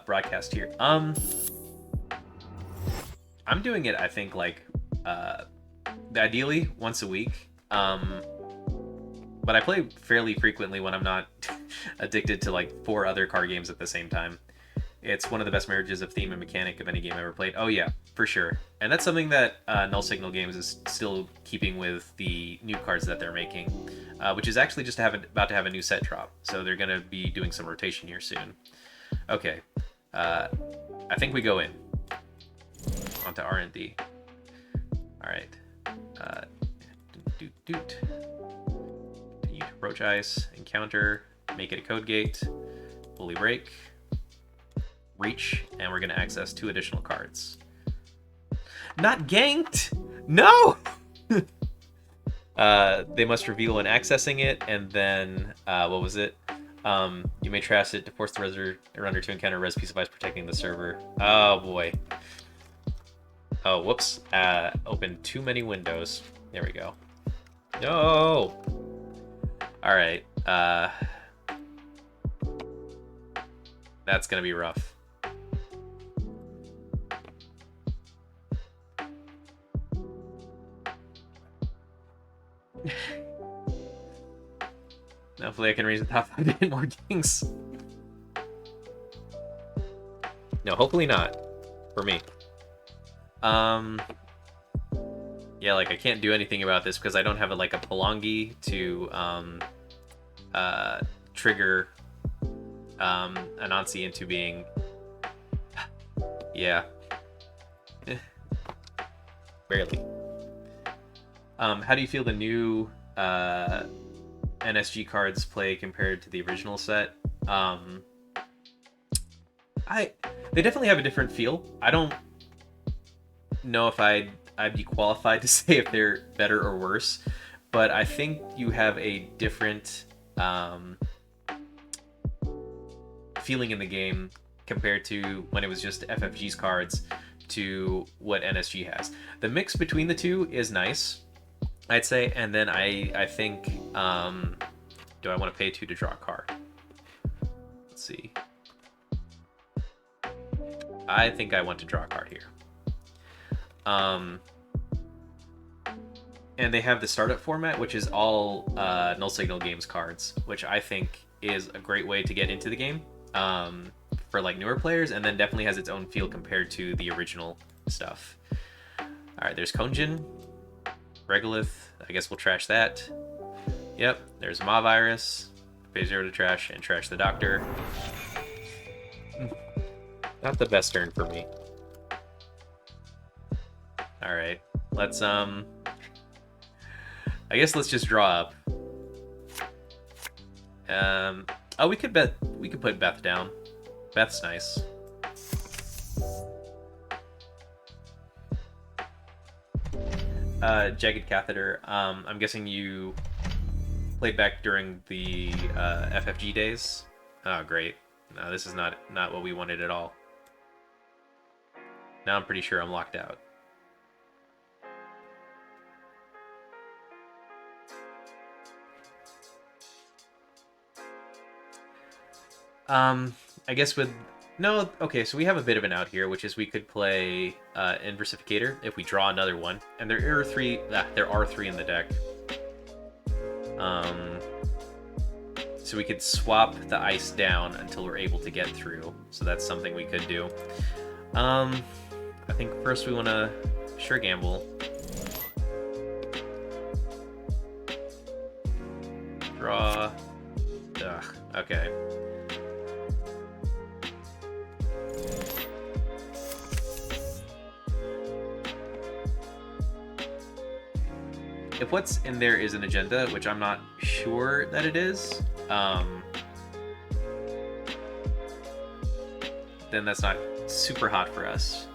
broadcast here? I'm doing it, I think, like ideally once a week. But I play fairly frequently when I'm not addicted to like 4 other card games at the same time. It's one of the best marriages of theme and mechanic of any game I ever played. Oh yeah, for sure. And that's something that Null Signal Games is still keeping with the new cards that they're making, which is actually just about to have a new set drop. So they're going to be doing some rotation here soon. Okay, I think we go in. Onto R&D. All right. Doot. Continue to approach ice, encounter, make it a code gate, fully break, reach, and we're going to access 2 additional cards. Not ganked! No! They must reveal when accessing it, and then, what was it? You may trash it to force the runner to encounter a res piece of ice protecting the server. Oh boy. Oh, whoops. Open too many windows. There we go. No! Alright, that's gonna be rough. Hopefully I can raise the top 5 to hit more kings. No, hopefully not. For me. Yeah, like, I can't do anything about this because I don't have, like, a Palangi to, trigger, Anansi into being... Yeah. Barely. How do you feel the new, NSG cards play compared to the original set? They definitely have a different feel. I don't know if I'd be qualified to say if they're better or worse, but I think you have a different feeling in the game compared to when it was just FFG's cards to what NSG has. The mix between the two is nice, I'd say, and then I think, do I want to pay 2 to draw a card? Let's see. I think I want to draw a card here. And they have the startup format, which is all Null Signal Games cards, which I think is a great way to get into the game for like newer players, and then definitely has its own feel compared to the original stuff. All right, there's Konjin, Regolith. I guess we'll trash that. Yep, there's Mavirus. Pay 0 to trash and trash the Doctor. Not the best turn for me. Alright, let's, I guess let's just draw up. Oh, we could put Beth down. Beth's nice. Jagged Catheter, I'm guessing you played back during the, FFG days? Oh, great. No, this is not what we wanted at all. Now I'm pretty sure I'm locked out. I guess with... No, okay, so we have a bit of an out here, which is we could play Inversificator if we draw another one. And there are 3 in the deck. So we could swap the ice down until we're able to get through. So that's something we could do. I think first we want to sure gamble. Draw. Ugh, okay. If what's in there is an agenda, which I'm not sure that it is, then that's not super hot for us.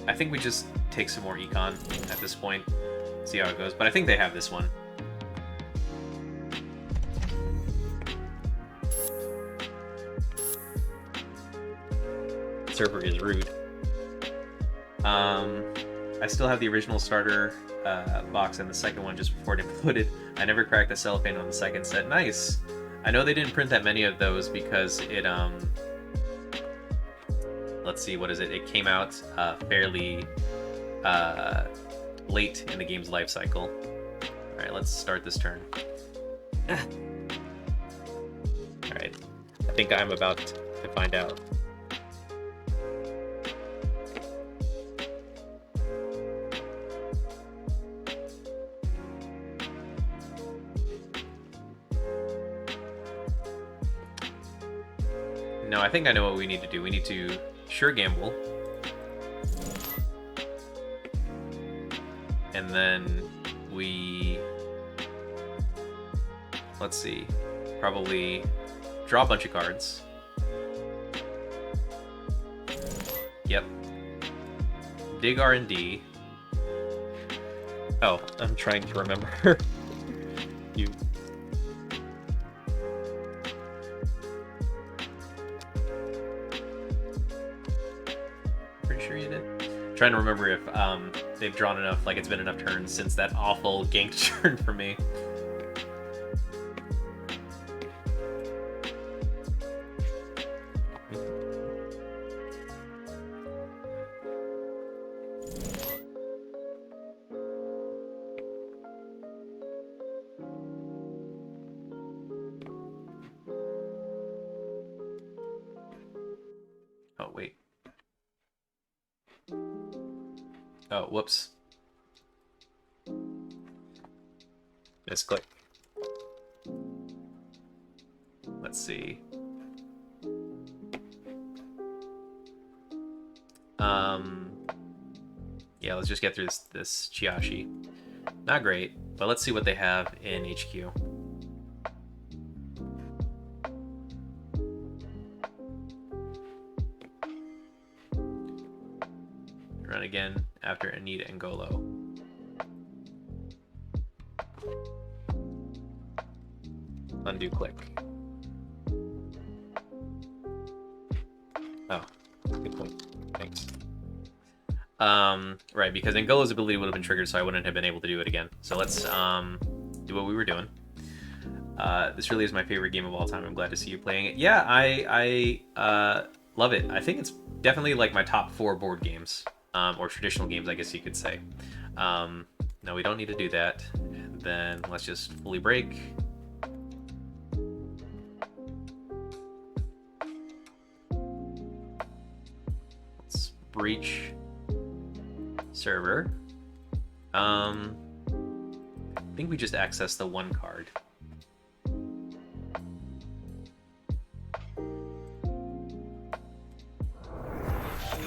I think we just take some more econ at this point, see how it goes, but I think they have this one. Server is rude. I still have the original starter box and the second one just before it imploded. I never cracked the cellophane on the second set. Nice! I know they didn't print that many of those because it, let's see, what is it? It came out fairly late in the game's life cycle. Alright, let's start this turn. Alright, I think I'm about to find out. No, I think I know what we need to do. We need to sure gamble. And then we... Let's see. Probably draw a bunch of cards. Yep. Dig R&D. Oh, I'm trying to remember. You... Trying to remember if they've drawn enough, like it's been enough turns since that awful ganked turn for me. Oh, wait. Oh, whoops. Misclick. Let's see. Yeah, let's just get through this Chiashi. Not great, but let's see what they have in HQ. Run again after Anita and Golo. Undo click. Oh, good point. Thanks. Right, because Angola's ability would have been triggered, so I wouldn't have been able to do it again. So let's do what we were doing. This really is my favorite game of all time. I'm glad to see you playing it. Yeah, I love it. I think it's definitely like my top 4 board games, or traditional games, I guess you could say. No, we don't need to do that. And then let's just fully break. Let's breach server. I think we just access the 1 card.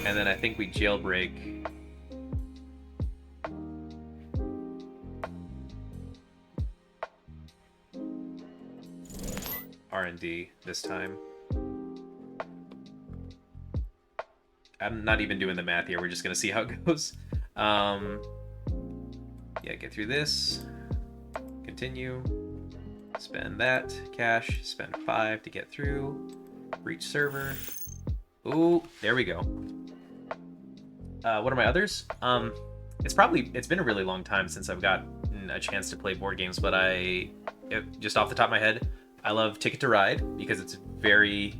And then I think we jailbreak. R&D this time. I'm not even doing the math here. We're just gonna see how it goes. Yeah, get through this. Continue. Spend that. Cash. Spend 5 to get through. Breach server. Ooh, there we go. What are my others? It's been a really long time since I've gotten a chance to play board games, but just off the top of my head, I love Ticket to Ride because it's very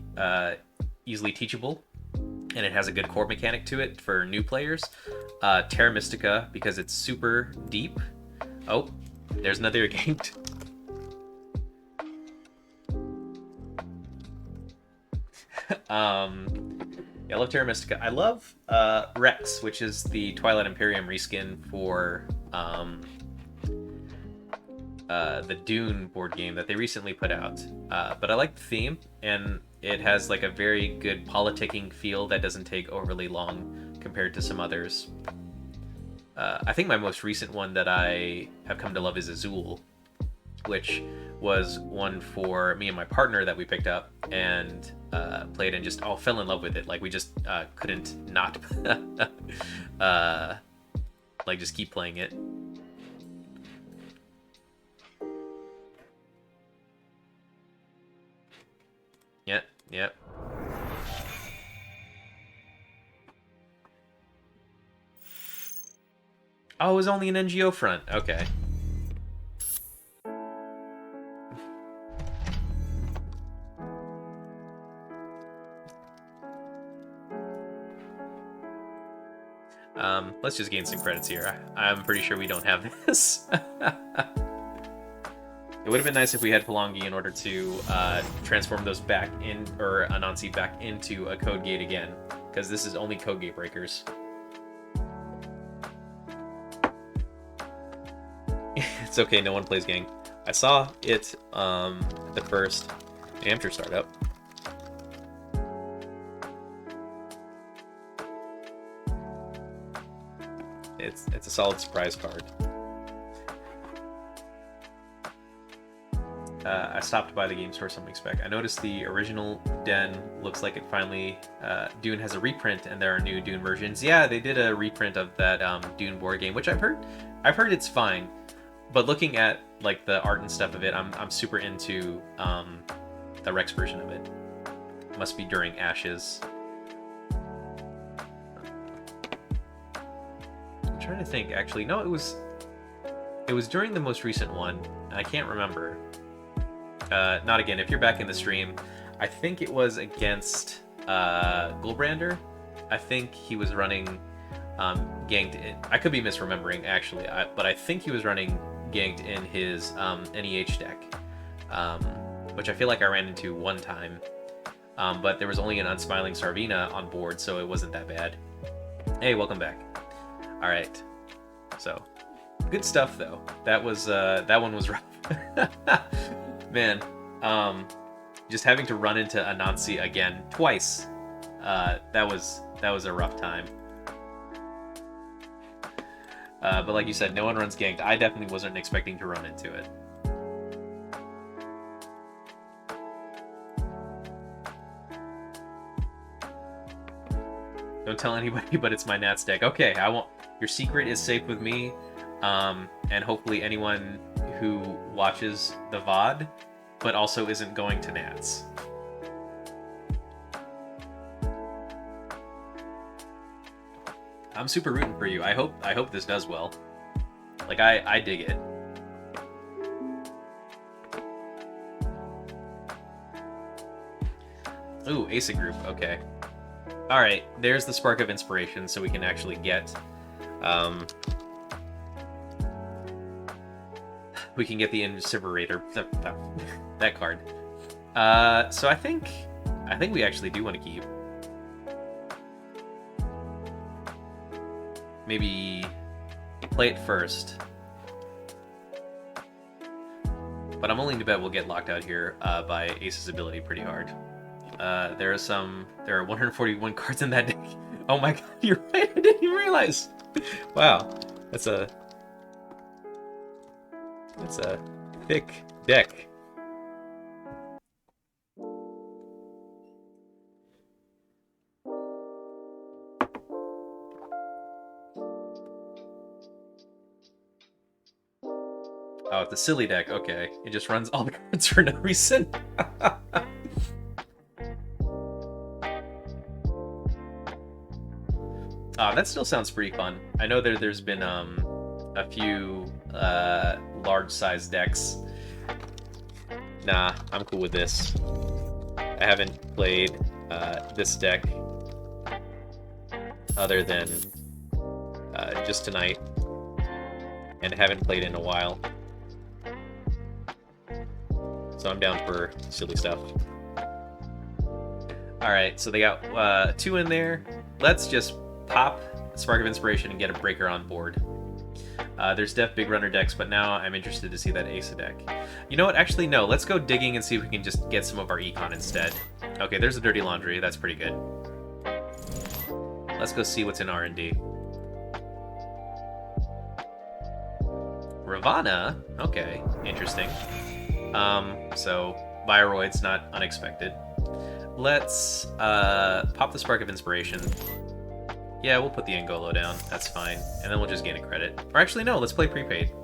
easily teachable, and it has a good core mechanic to it for new players. Terra Mystica because it's super deep. Oh, there's another ganked. Yeah, I love Terra Mystica. I love Rex, which is the Twilight Imperium reskin for the Dune board game that they recently put out. But I like the theme, and it has like a very good politicking feel that doesn't take overly long compared to some others. I think my most recent one that I have come to love is Azul, which was one for me and my partner that we picked up and played and just fell in love with it. Like we just couldn't not like just keep playing it. Yep. Oh, it was only an NGO front. Okay. Let's just gain some credits here. I'm pretty sure we don't have this. It would have been nice if we had Palangi in order to transform those back in, or Anansi back into a code gate again, because this is only code gate breakers. It's okay, no one plays gang. I saw it the first amateur startup. It's a solid surprise card. I stopped by the game store some weeks back. I noticed the original Den looks like it finally... Dune has a reprint and there are new Dune versions. Yeah, they did a reprint of that Dune board game, which I've heard it's fine. But looking at like the art and stuff of it, I'm super into the Rex version of it. Must be during Ashes. I'm trying to think, actually. No, it was during the most recent one. I can't remember. Not again. If you're back in the stream, I think it was against Gulbrander. I think he was running ganked in. I could be misremembering, actually, but I think he was running ganked in his NEH deck, which I feel like I ran into one time. but there was only an unsmiling Sarvina on board, so it wasn't that bad. Hey, welcome back. All right, so good stuff though. That one was rough. Man, just having to run into Anansi again twice. That was a rough time. But like you said, no one runs ganked. I definitely wasn't expecting to run into it. Don't tell anybody, but it's my Nats deck. Okay, I won't. Your secret is safe with me, and hopefully anyone who watches the VOD, but also isn't going to Nats. I'm super rooting for you. I hope this does well. Like I dig it. Ooh, Asa group. Okay. All right. There's the spark of inspiration, so we can actually get we can get the incinerator. That card. So I think we actually do want to keep. Maybe play it first. But I'm willing to bet we'll get locked out here by Ace's ability pretty hard. There are 141 cards in that deck. Oh my god, you're right, I didn't even realize. Wow, that's a thick deck. Oh, it's a silly deck. Okay, it just runs all the cards for no reason. That still sounds pretty fun. I know there's been a few large-sized decks. Nah, I'm cool with this. I haven't played this deck other than just tonight, and haven't played in a while. So I'm down for silly stuff. Alright, so they got 2 in there. Let's just pop Spark of Inspiration and get a breaker on board. There's def big runner decks, but now I'm interested to see that Asa deck. You know what? Actually, no. Let's go digging and see if we can just get some of our econ instead. Okay, there's a Dirty Laundry. That's pretty good. Let's go see what's in R&D. Ravana? Okay, interesting. So Viroid's not unexpected. Let's pop the Spark of Inspiration. Yeah, we'll put the Angolo down. That's fine. And then we'll just gain a credit. Or actually, no, let's play prepaid.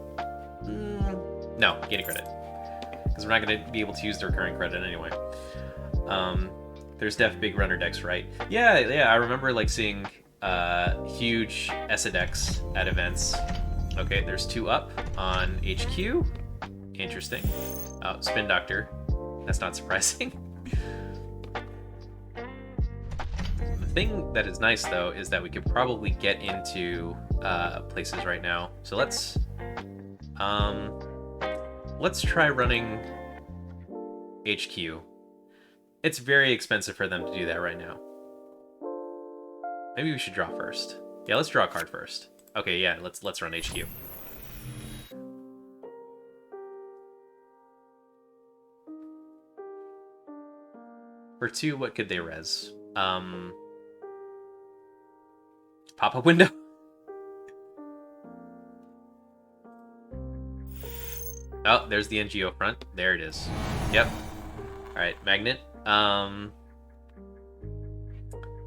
No, gain a credit. Because we're not going to be able to use the recurring credit anyway. There's def big runner decks, right? Yeah, I remember like seeing huge Esa decks at events. Okay, there's 2 up on HQ. Interesting. Spin Doctor. That's not surprising. The thing that is nice though is that we could probably get into places right now. So let's try running HQ. It's very expensive for them to do that right now. Maybe we should draw first. Yeah, let's draw a card first. Okay, yeah, let's run HQ. For 2, what could they res? Pop-up window? Oh, there's the NGO front. There it is. Yep. Alright, Magnet.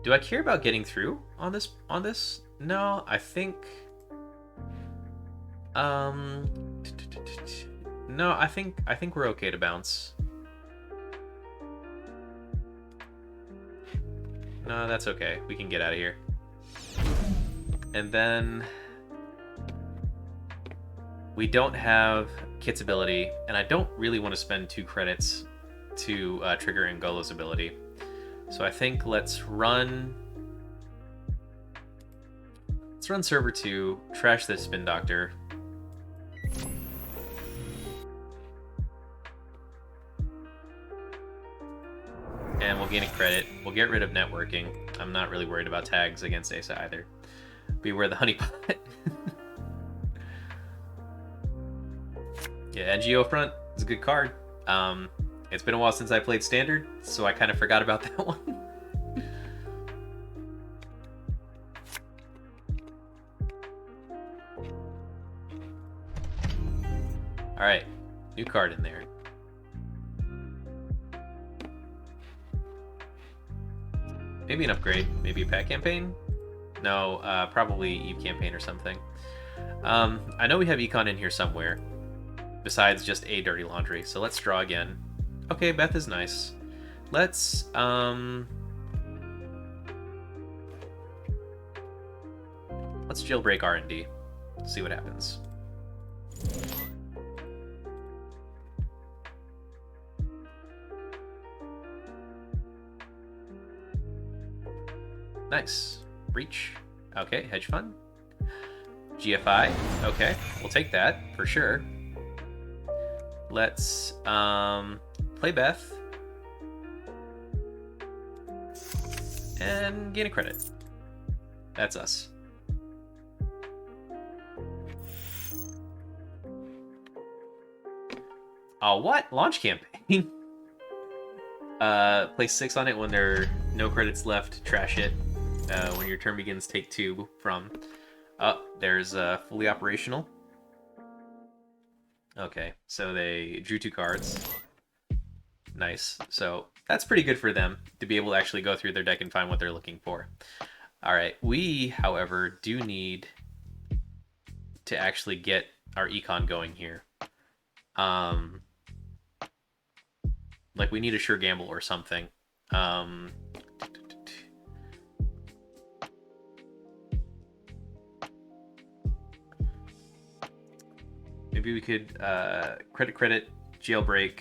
Do I care about getting through on this? No, I think... No, I think we're okay to bounce. No, that's okay. We can get out of here. And then we don't have Kit's ability, and I don't really want to spend 2 credits to trigger Ngolo's ability. So I think let's run server 2, trash this Spin Doctor. and we'll gain a credit. We'll get rid of networking. I'm not really worried about tags against Asa either. Beware the honeypot. Yeah, NGO front is a good card. It's been a while since I played Standard, so I kind of forgot about that one. Alright, new card in there. Maybe an upgrade, maybe a pack campaign? No, probably Eve campaign or something. I know we have Econ in here somewhere, besides just a Dirty Laundry, so let's draw again. Okay, Beth is nice. Let's jailbreak R&D. See what happens. Nice. Breach. Okay, hedge fund. GFI. Okay, we'll take that for sure. Let's play Beth. And gain a credit. That's us. Oh, what? Launch campaign? Place 6 on it when there are no credits left. Trash it. When your turn begins, take 2 from... Oh, there's fully operational. Okay, so they drew 2 cards. Nice. So that's pretty good for them to be able to actually go through their deck and find what they're looking for. Alright, we, however, do need to actually get our econ going here. Like, we need a sure gamble or something. Maybe we could credit, jailbreak.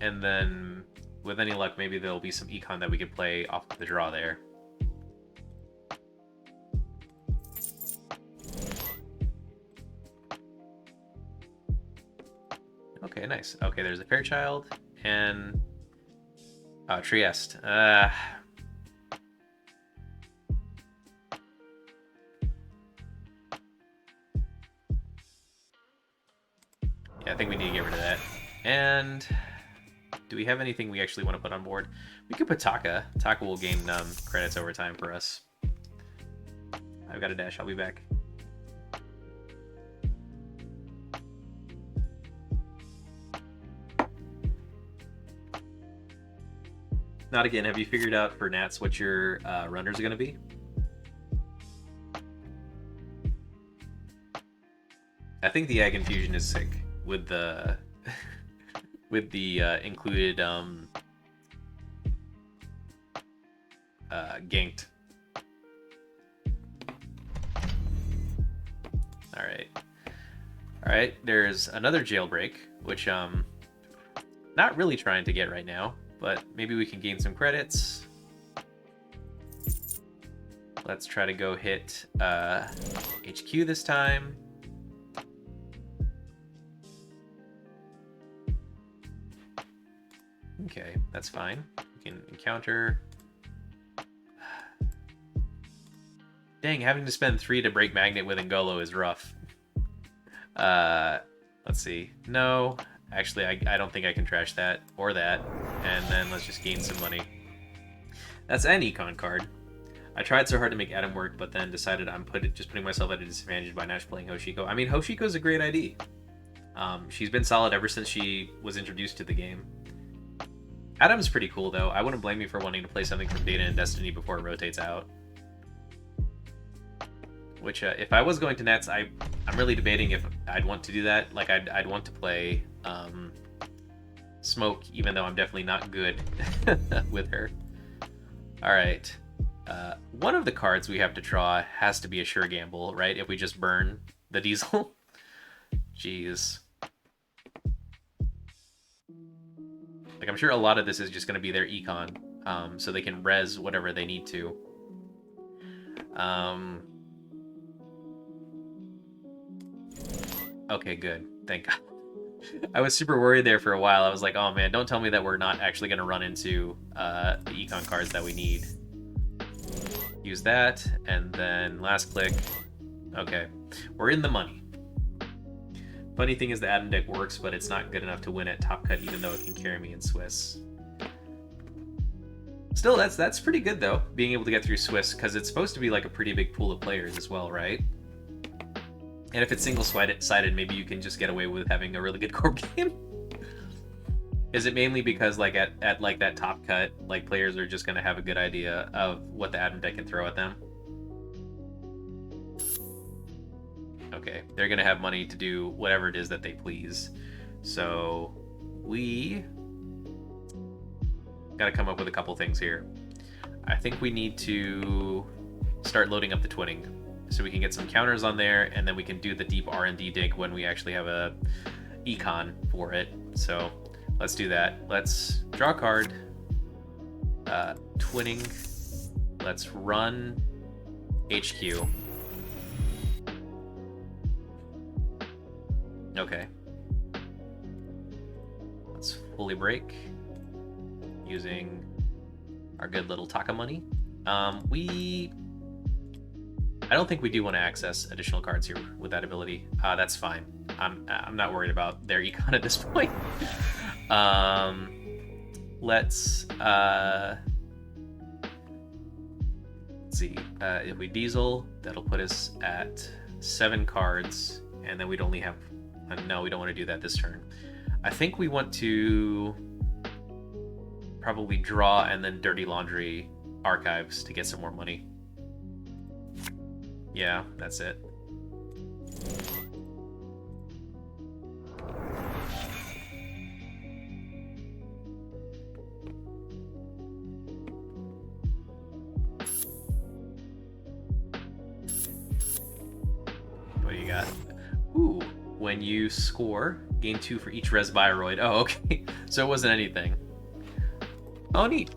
And then, with any luck, maybe there'll be some econ that we could play off the draw there. Okay, nice. Okay, there's a Fairchild and Trieste. Yeah, I think we need to get rid of that. And do we have anything we actually want to put on board? We could put Taka. Taka will gain credits over time for us. I've got a dash. I'll be back. Not again. Have you figured out for Nats what your runners are going to be? I think the Ag Infusion is sick with the with the included ganked. All right. There's another jailbreak, which not really trying to get right now. But maybe we can gain some credits. Let's try to go hit HQ this time. Okay, that's fine. We can encounter. Dang, having to spend 3 to break Magnet with Ngolo is rough. Let's see. No. Actually, I don't think I can trash that or that. And then let's just gain some money. That's an econ card. I tried so hard to make Adam work, but then decided I'm just putting myself at a disadvantage by not playing Hoshiko. I mean, Hoshiko's a great ID. She's been solid ever since she was introduced to the game. Adam's pretty cool, though. I wouldn't blame you for wanting to play something from Data and Destiny before it rotates out. Which, if I was going to Nets, I'm really debating if I'd want to do that. Like, I'd want to play Smoke, even though I'm definitely not good with her. Alright. One of the cards we have to draw has to be a sure gamble, right? If we just burn the Diesel. Jeez. Like, I'm sure a lot of this is just going to be their econ, so they can res whatever they need to. Okay, good. Thank God. I was super worried there for a while. I was like, oh man, don't tell me that we're not actually going to run into the econ cards that we need. Use that, and then last click. Okay, we're in the money. Funny thing is the Adam deck works, but it's not good enough to win at Top Cut, even though it can carry me in Swiss. Still, that's pretty good though, being able to get through Swiss, because it's supposed to be like a pretty big pool of players as well, right? And if it's single-sided, maybe you can just get away with having a really good corp game. Is it mainly because like at like that Top Cut, like players are just gonna have a good idea of what the Adam deck can throw at them? Okay, they're gonna have money to do whatever it is that they please. So we gotta come up with a couple things here. I think we need to start loading up the twinning so we can get some counters on there, and then we can do the deep R&D dig when we actually have a econ for it. So let's do that. Let's draw a card. Twinning. Let's run HQ. Okay. Let's fully break using our good little Taka money. I don't think we do want to access additional cards here with that ability. That's fine. I'm not worried about their econ at this point. Let's see. If we diesel, that'll put us at 7 cards, and then we'd only have. No, we don't want to do that this turn. I think we want to probably draw and then Dirty Laundry Archives to get some more money. Yeah, that's it. What do you got? Ooh, when you score, gain 2 for each res Bioroid. Oh, okay. So it wasn't anything. Oh, neat.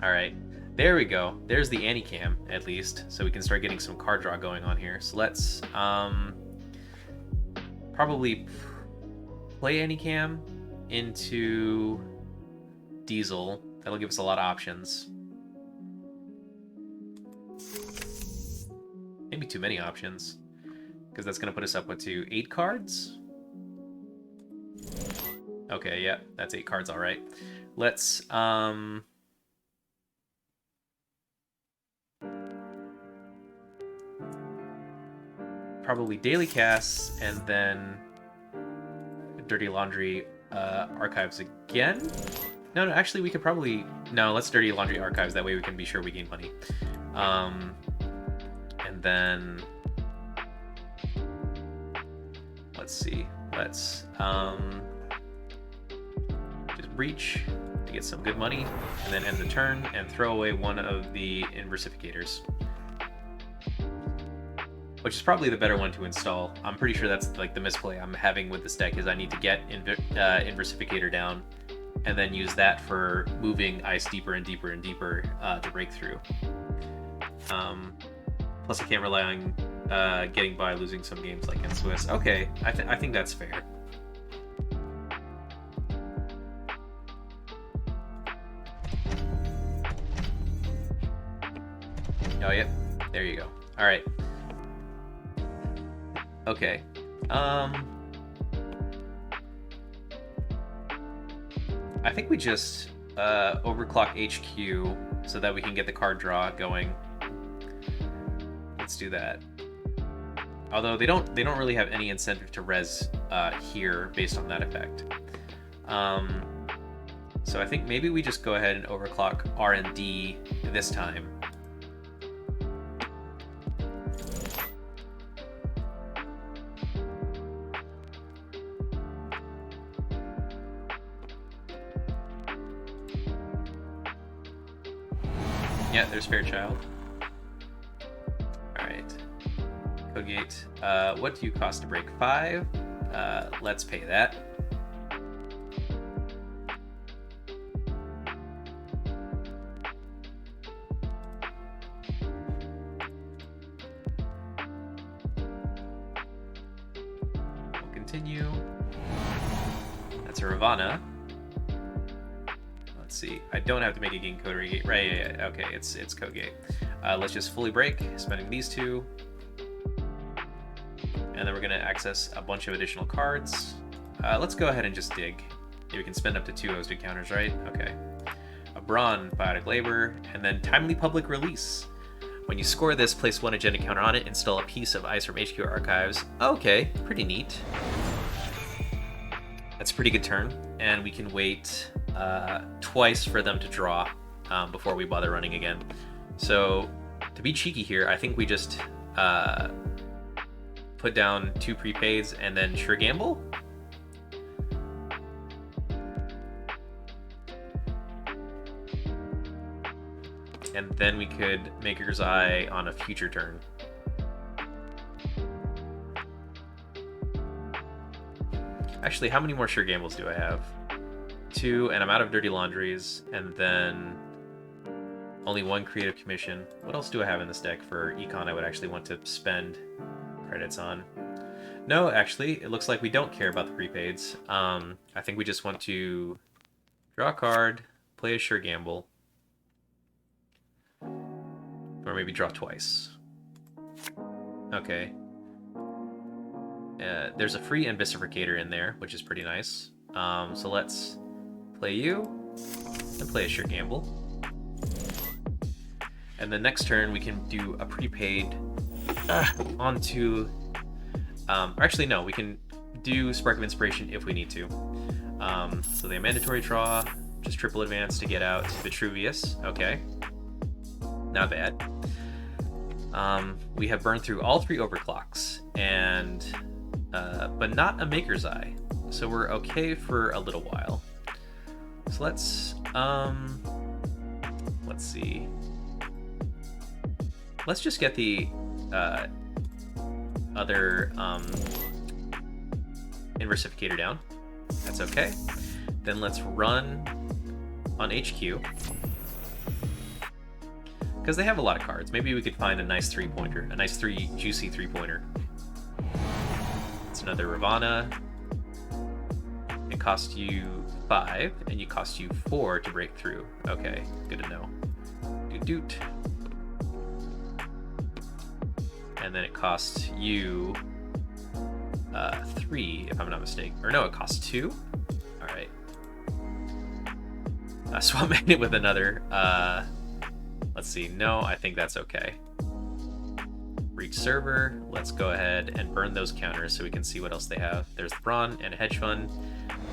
All right, there we go. There's the Anti-Cam, at least, so we can start getting some card draw going on here. So let's probably play Anti-Cam into Diesel. That'll give us a lot of options. Maybe too many options, because that's going to put us up to 8 cards. Okay, yeah, that's 8 cards, all right. Let's probably daily casts and then Dirty Laundry Archives again. No, actually we could probably... No, let's Dirty Laundry Archives, that way we can be sure we gain money. And then... Let's see. Let's just breach to get some good money, and then end the turn and throw away one of the Inversificators. Which is probably the better one to install. I'm pretty sure that's like the misplay I'm having with this deck, is I need to get Inversificator down and then use that for moving ice deeper and deeper and deeper to break through. Plus I can't rely on getting by losing some games like in Swiss. Okay, I think that's fair. Oh, yep. There you go. All right. Okay. I think we just overclock HQ so that we can get the card draw going. Let's do that. Although they don't really have any incentive to res here based on that effect. So I think maybe we just go ahead and overclock R&D this time. Yeah, there's Fairchild. Alright. Codegate. What do you cost to break? 5? Let's pay that. continue. That's a Ravana. Let's see. I don't have to make a game code gate. Right, yeah, okay, it's code gate. Let's just fully break, spending these two. And then we're going to access a bunch of additional cards. Let's go ahead and just dig. Yeah, we can spend up to 2 hosted counters, right? Okay. A Brawn, Biotic Labor, and then Timely Public Release. When you score this, place 1 agenda counter on it, install a piece of ice from HQ Archives. Okay, pretty neat. That's a pretty good turn, and we can wait twice for them to draw before we bother running again. So, to be cheeky here, I think we just put down 2 prepaids and then sure gamble? And then we could Maker's Eye on a future turn. Actually, how many more sure gambles do I have? 2, and I'm out of Dirty Laundries, and then only 1 Creative Commission. What else do I have in this deck for Econ I would actually want to spend credits on? No, actually, it looks like we don't care about the prepaids. I think we just want to draw a card, play a sure gamble, or maybe draw twice. Okay. There's a free Investificator in there, which is pretty nice. So let's play you, and play a sure gamble. And then next turn we can do a prepaid onto... or actually no, we can do Spark of Inspiration if we need to. So they have mandatory draw, just triple advance to get out Vitruvius. Okay. Not bad. We have burned through all 3 overclocks, and but not a Maker's Eye, so we're okay for a little while. So let's see. Let's just get the other Inversificator down. That's okay. Then let's run on HQ. Because they have a lot of cards. Maybe we could find a nice 3-pointer. A nice juicy 3-pointer. It's another Ravana. It costs you 5, and you cost you 4 to break through. Okay, good to know. Doot doot. And then it costs you 3, if I'm not mistaken. Or no, it costs 2? Alright. Swap Magnet with another... let's see. No, I think that's okay. Reach server. Let's go ahead and burn those counters so we can see what else they have. There's the Brawn and a Hedge Fund.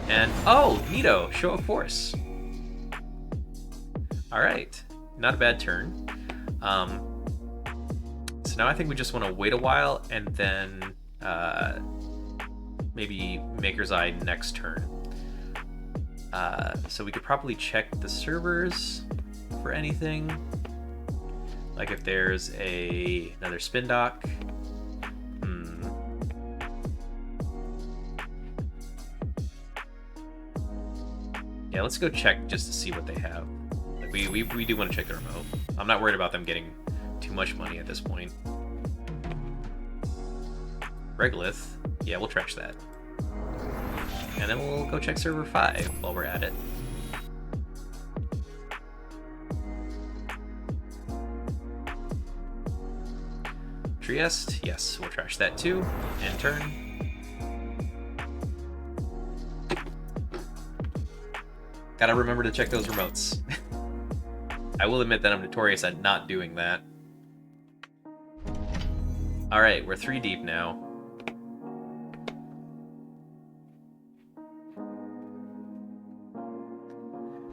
And, oh, neato! Show of Force. Alright. Not a bad turn. So now I think we just want to wait a while and then maybe Maker's Eye next turn. So we could probably check the servers for anything. Like if there's another spin dock. Yeah, let's go check just to see what they have. Like we do want to check the remote. I'm not worried about them getting too much money at this point. Regolith, yeah, we'll trash that. And then we'll go check server 5 while we're at it. Trieste, yes, we'll trash that too. End turn. Gotta remember to check those remotes. I will admit that I'm notorious at not doing that. Alright, we're 3 deep now.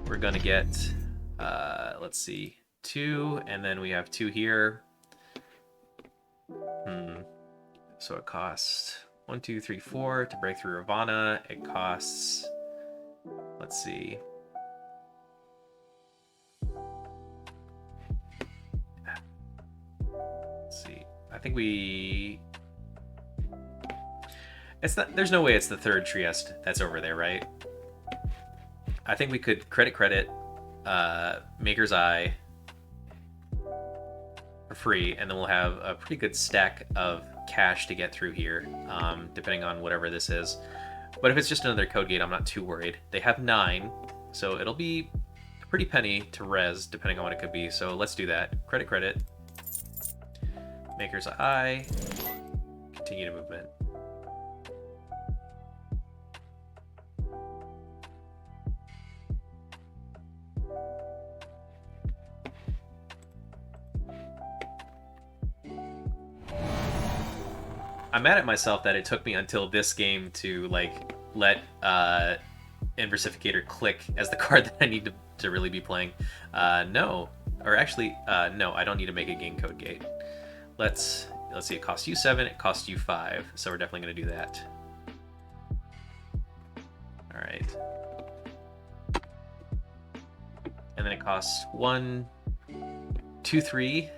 We're gonna get, let's see, 2, and then we have 2 here. So it costs 1, 2, 3, 4 to break through Ravana. It costs, let's see. Let's see. I think we... It's not, there's no way it's the 3rd Trieste that's over there, right? I think we could credit Maker's Eye for free, and then we'll have a pretty good stack of cash to get through here, depending on whatever this is. But if it's just another code gate, I'm not too worried. They have 9, so it'll be a pretty penny to res, depending on what it could be. So let's do that. Credit, credit. Maker's eye. Continue to movement. I'm mad at myself that it took me until this game to like let Inversificator click as the card that I need to really be playing. No, or actually, no, I don't need to make a game code gate. Let's see. It costs you 7. It costs you 5. So we're definitely going to do that. All right. And then it costs 1, 2, 3,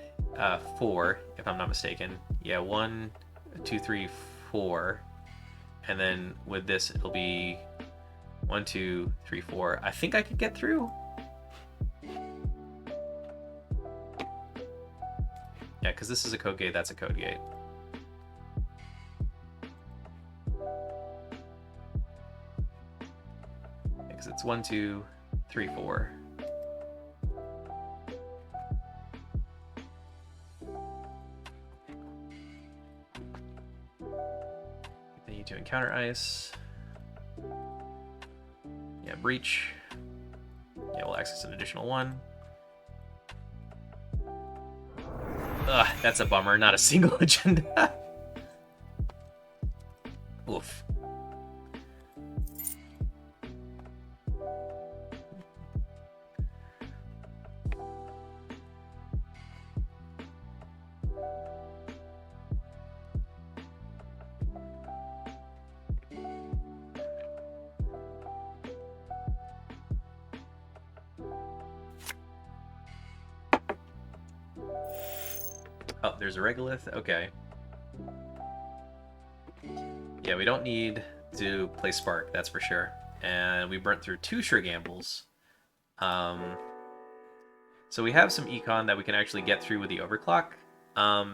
4, if I'm not mistaken. Yeah, 1, 2, 3, 4, and then with this it'll be 1, 2, 3, 4. I think I could get through. Yeah, because this is a code gate, that's a code gate. Because it's 1, 2, 3, 4. To encounter ice. Yeah, breach. Yeah, we'll access an additional 1. Ugh, that's a bummer. Not a single agenda. Oof. Oh, there's a regolith? Okay. Yeah, we don't need to play Spark, that's for sure. And we burnt through 2 Sure Gambles. So we have some econ that we can actually get through with the overclock.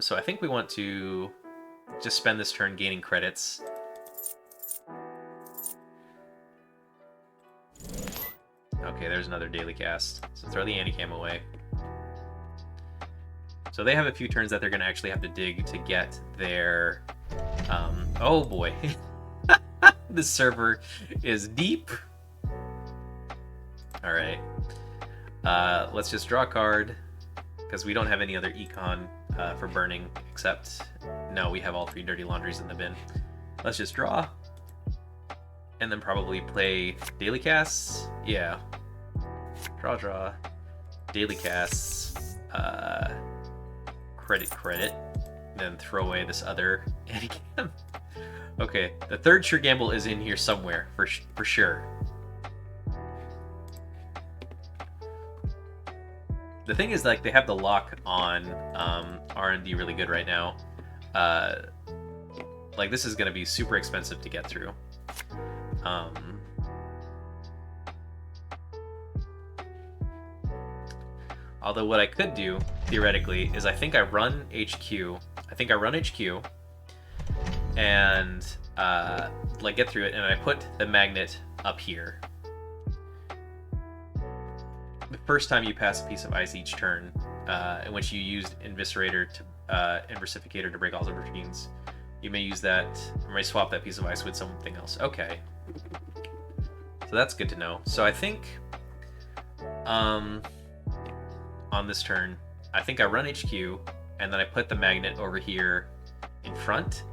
So I think we want to just spend this turn gaining credits. Okay, there's another daily cast. So throw the anti-cam away. So they have a few turns that they're going to actually have to dig to get their... oh boy. This server is deep. Alright. Let's just draw a card, because we don't have any other econ for burning, except... No, we have all 3 dirty laundries in the bin. Let's just draw. And then probably play daily casts. Yeah. Draw. Daily casts. Credit. Then throw away this other anti-cam. Okay, the 3rd Sure Gamble is in here somewhere, for sure. The thing is, like, they have the lock on R&D really good right now. Like, this is going to be super expensive to get through. Although what I could do, theoretically, is I think I run HQ. And, like, get through it, and I put the magnet up here. The first time you pass a piece of ice each turn, in which you used Inversificator to break all the routines, you may use that, or may swap that piece of ice with something else. Okay. So that's good to know. So I think, on this turn, I think I run HQ, and then I put the magnet over here in front.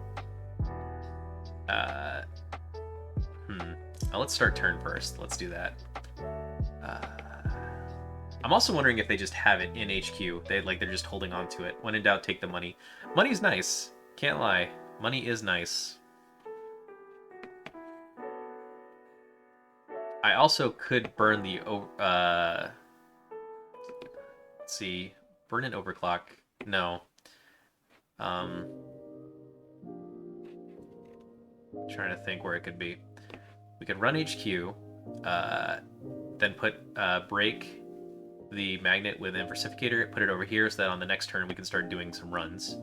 Now let's start turn first. Let's do that. I'm also wondering if they just have it in HQ. They're just holding on to it. When in doubt, take the money. Money's nice. Can't lie. Money is nice. I also could burn the... let's see. Burn an overclock. No. Trying to think where it could be. We could run HQ, then break the magnet with Inversificator, put it over here so that on the next turn we can start doing some runs.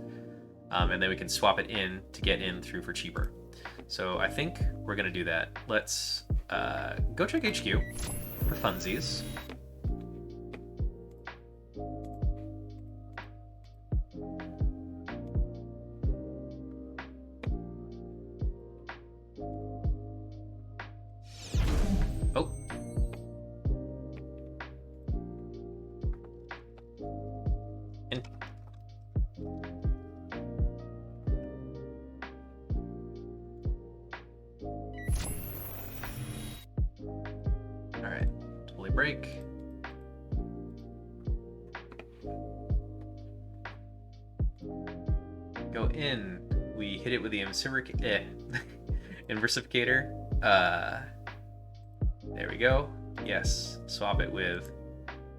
and then we can swap it in to get in through for cheaper. So I think we're gonna do that. Let's go check HQ for funsies. Oh. Alright, totally break. Go in. We hit it with the inversificator. There we go. Yes. Swap it with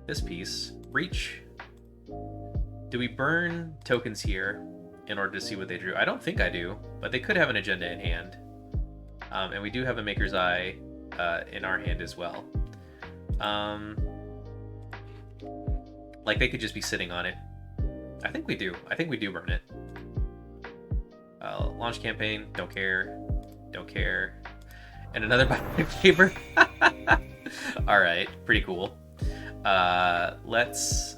this piece. Breach. Do we burn tokens here in order to see what they drew? I don't think I do, but they could have an agenda in hand. And we do have a Maker's Eye in our hand as well. Like they could just be sitting on it. I think we do. I think we do burn it. Launch campaign. Don't care. Don't care. And another paper. All right. Pretty cool. Let's.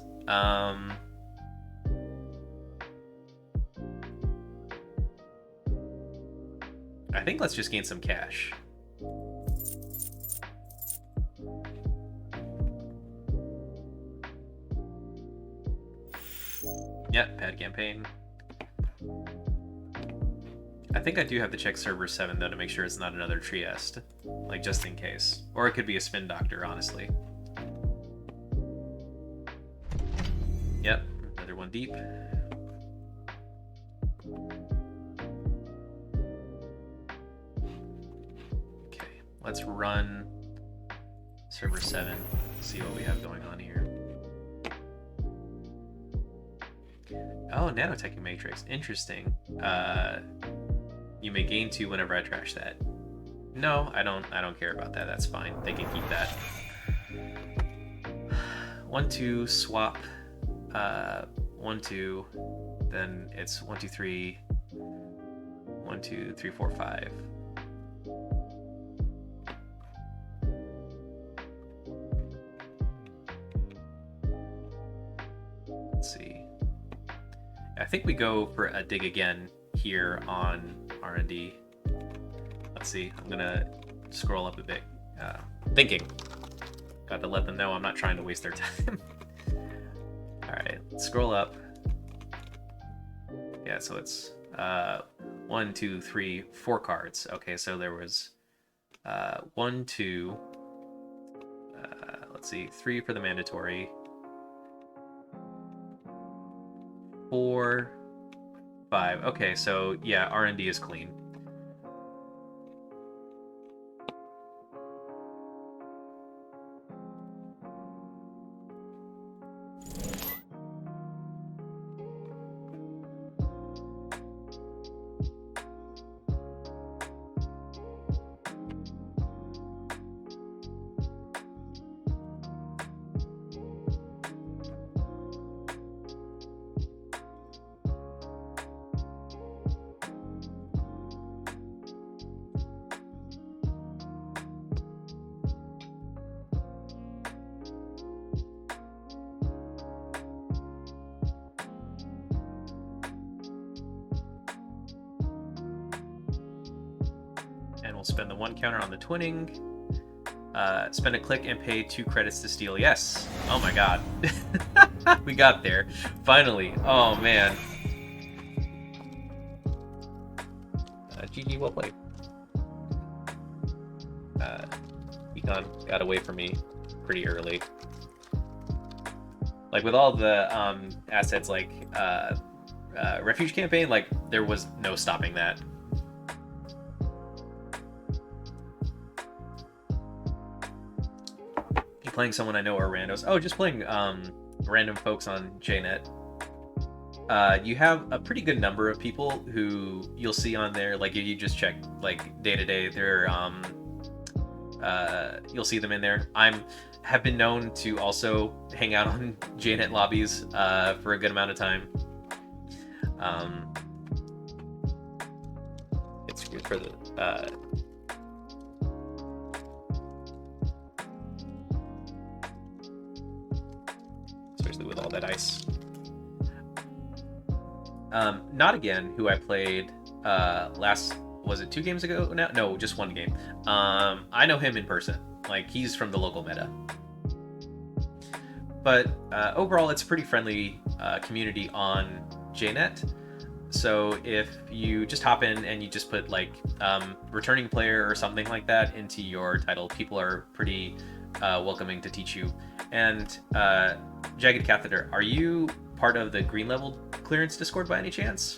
I think let's just gain some cash. Yep, pad campaign. I think I do have to check server 7 though to make sure it's not another Trieste, like just in case. Or it could be a spin doctor, honestly. Yep, another one deep. Okay, let's run server 7, see what we have going on here. Oh, nanotech matrix, interesting. You may gain 2 whenever I trash that. No, I don't care about that. That's fine. They can keep that. 1, 2, swap. 1, 2. Then it's 1, 2, 3. 1, 2, 3, 4, 5. Let's see. I think we go for a dig again here on R&D. Let's see. I'm gonna scroll up a bit. Thinking. Got to let them know I'm not trying to waste their time. All right, let's scroll up. Yeah, so it's 1, 2, 3, 4 cards. Okay, so there was 1, 2. Let's see, 3 for the mandatory. 4, 5. Okay, so yeah, R&D is clean. And we'll spend the 1 counter on the twinning. Spend a click and pay 2 credits to steal. Yes. Oh my god. We got there. Finally. Oh man. GG, well played. Econ got away from me pretty early. Like with all the assets like Refuge Campaign, like there was no stopping that. Playing someone I know or randos. Oh, just playing random folks on JNet. You have a pretty good number of people who you'll see on there. Like if you just check like day to day, they're you'll see them in there. Have been known to also hang out on JNet lobbies for a good amount of time. Here's for the especially with all that ice. Not Again, who I played last, was it 2 games ago now? No, just 1 game. I know him in person. Like, he's from the local meta. But overall, it's a pretty friendly community on JNet. So if you just hop in and you just put like returning player or something like that into your title, people are pretty welcoming to teach you. And Jagged Catheter, are you part of the green level clearance Discord by any chance?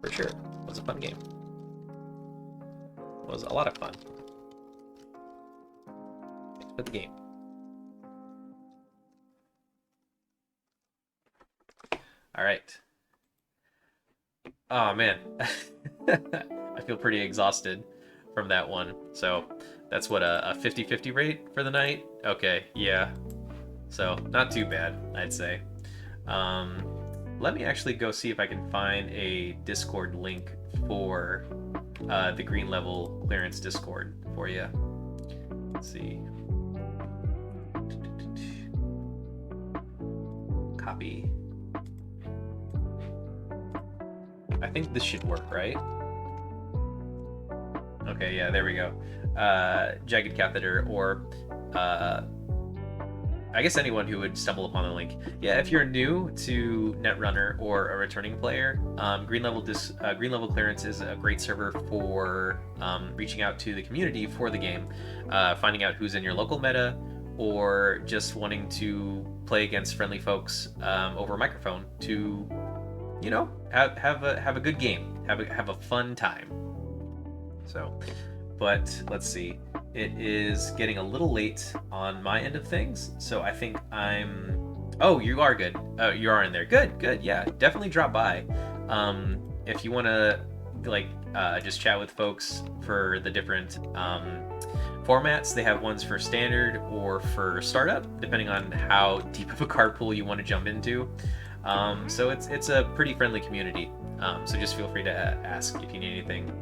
For sure. It was a fun game. It was a lot of fun. Thanks for the game. All right. Oh man, I feel pretty exhausted from that one. So that's what, a 50-50 rate for the night? Okay, yeah. So not too bad, I'd say. Let me actually go see if I can find a Discord link for the green level clearance Discord for you. Let's see. Copy. I think this should work, right? Okay, yeah, there we go. Jagged Catheter, or I guess anyone who would stumble upon the link. Yeah, if you're new to Netrunner or a returning player, Green Level Clearance is a great server for reaching out to the community for the game, finding out who's in your local meta, or just wanting to play against friendly folks over a microphone to, you know, have a good game, have a fun time. So, but let's see. It is getting a little late on my end of things, so I think I'm... Oh, you are good. Oh, you are in there. Good. Yeah, definitely drop by. If you want to, like, just chat with folks for the different formats. They have ones for standard or for startup, depending on how deep of a card pool you want to jump into. So it's a pretty friendly community. So just feel free to ask if you need anything.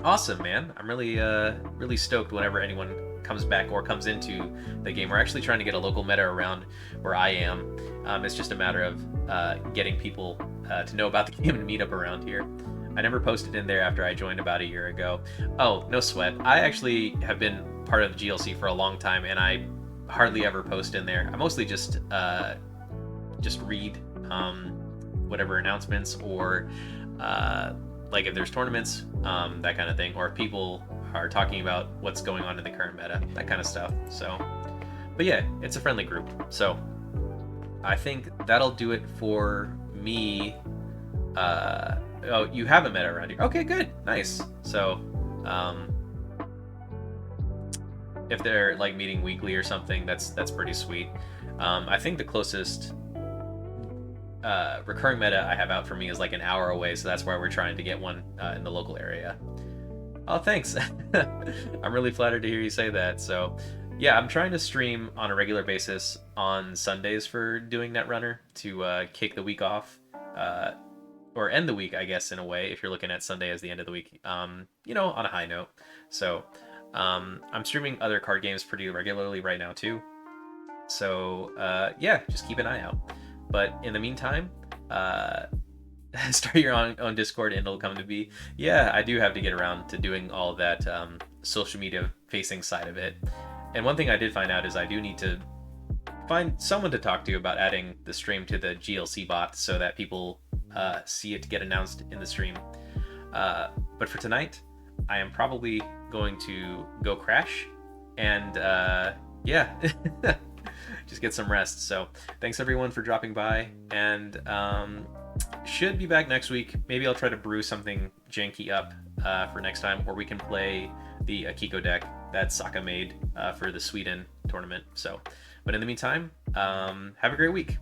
Awesome, man. I'm really stoked whenever anyone comes back or comes into the game. We're actually trying to get a local meta around where I am. It's just a matter of getting people to know about the game and meet up around here. I never posted in there after I joined about a year ago. Oh, no sweat. I actually have been part of GLC for a long time, and I hardly ever post in there. I mostly just read whatever announcements or like if there's tournaments, that kind of thing, or if people are talking about what's going on in the current meta, that kind of stuff. So, but yeah, it's a friendly group. So I think that'll do it for me. Oh, you have a meta around here. Okay, good, nice. So if they're like meeting weekly or something, that's pretty sweet. I think the closest recurring meta I have out for me is like an hour away, so that's why we're trying to get one in the local area. Oh, thanks. I'm really flattered to hear you say that. So yeah, I'm trying to stream on a regular basis on Sundays for doing Netrunner to kick the week off, or end the week, I guess, in a way, if you're looking at Sunday as the end of the week, you know, on a high note. So I'm streaming other card games pretty regularly right now too. So yeah, just keep an eye out. But in the meantime, start your own Discord and it'll come to be. Yeah, I do have to get around to doing all of that social media facing side of it. And one thing I did find out is I do need to find someone to talk to about adding the stream to the GLC bot so that people see it get announced in the stream. But for tonight, I am probably going to go crash and yeah. Just get some rest. So thanks everyone for dropping by, and should be back next week. Maybe I'll try to brew something janky up for next time, or we can play the Akiko deck that Saka made for the Sweden tournament. So, but in the meantime, have a great week.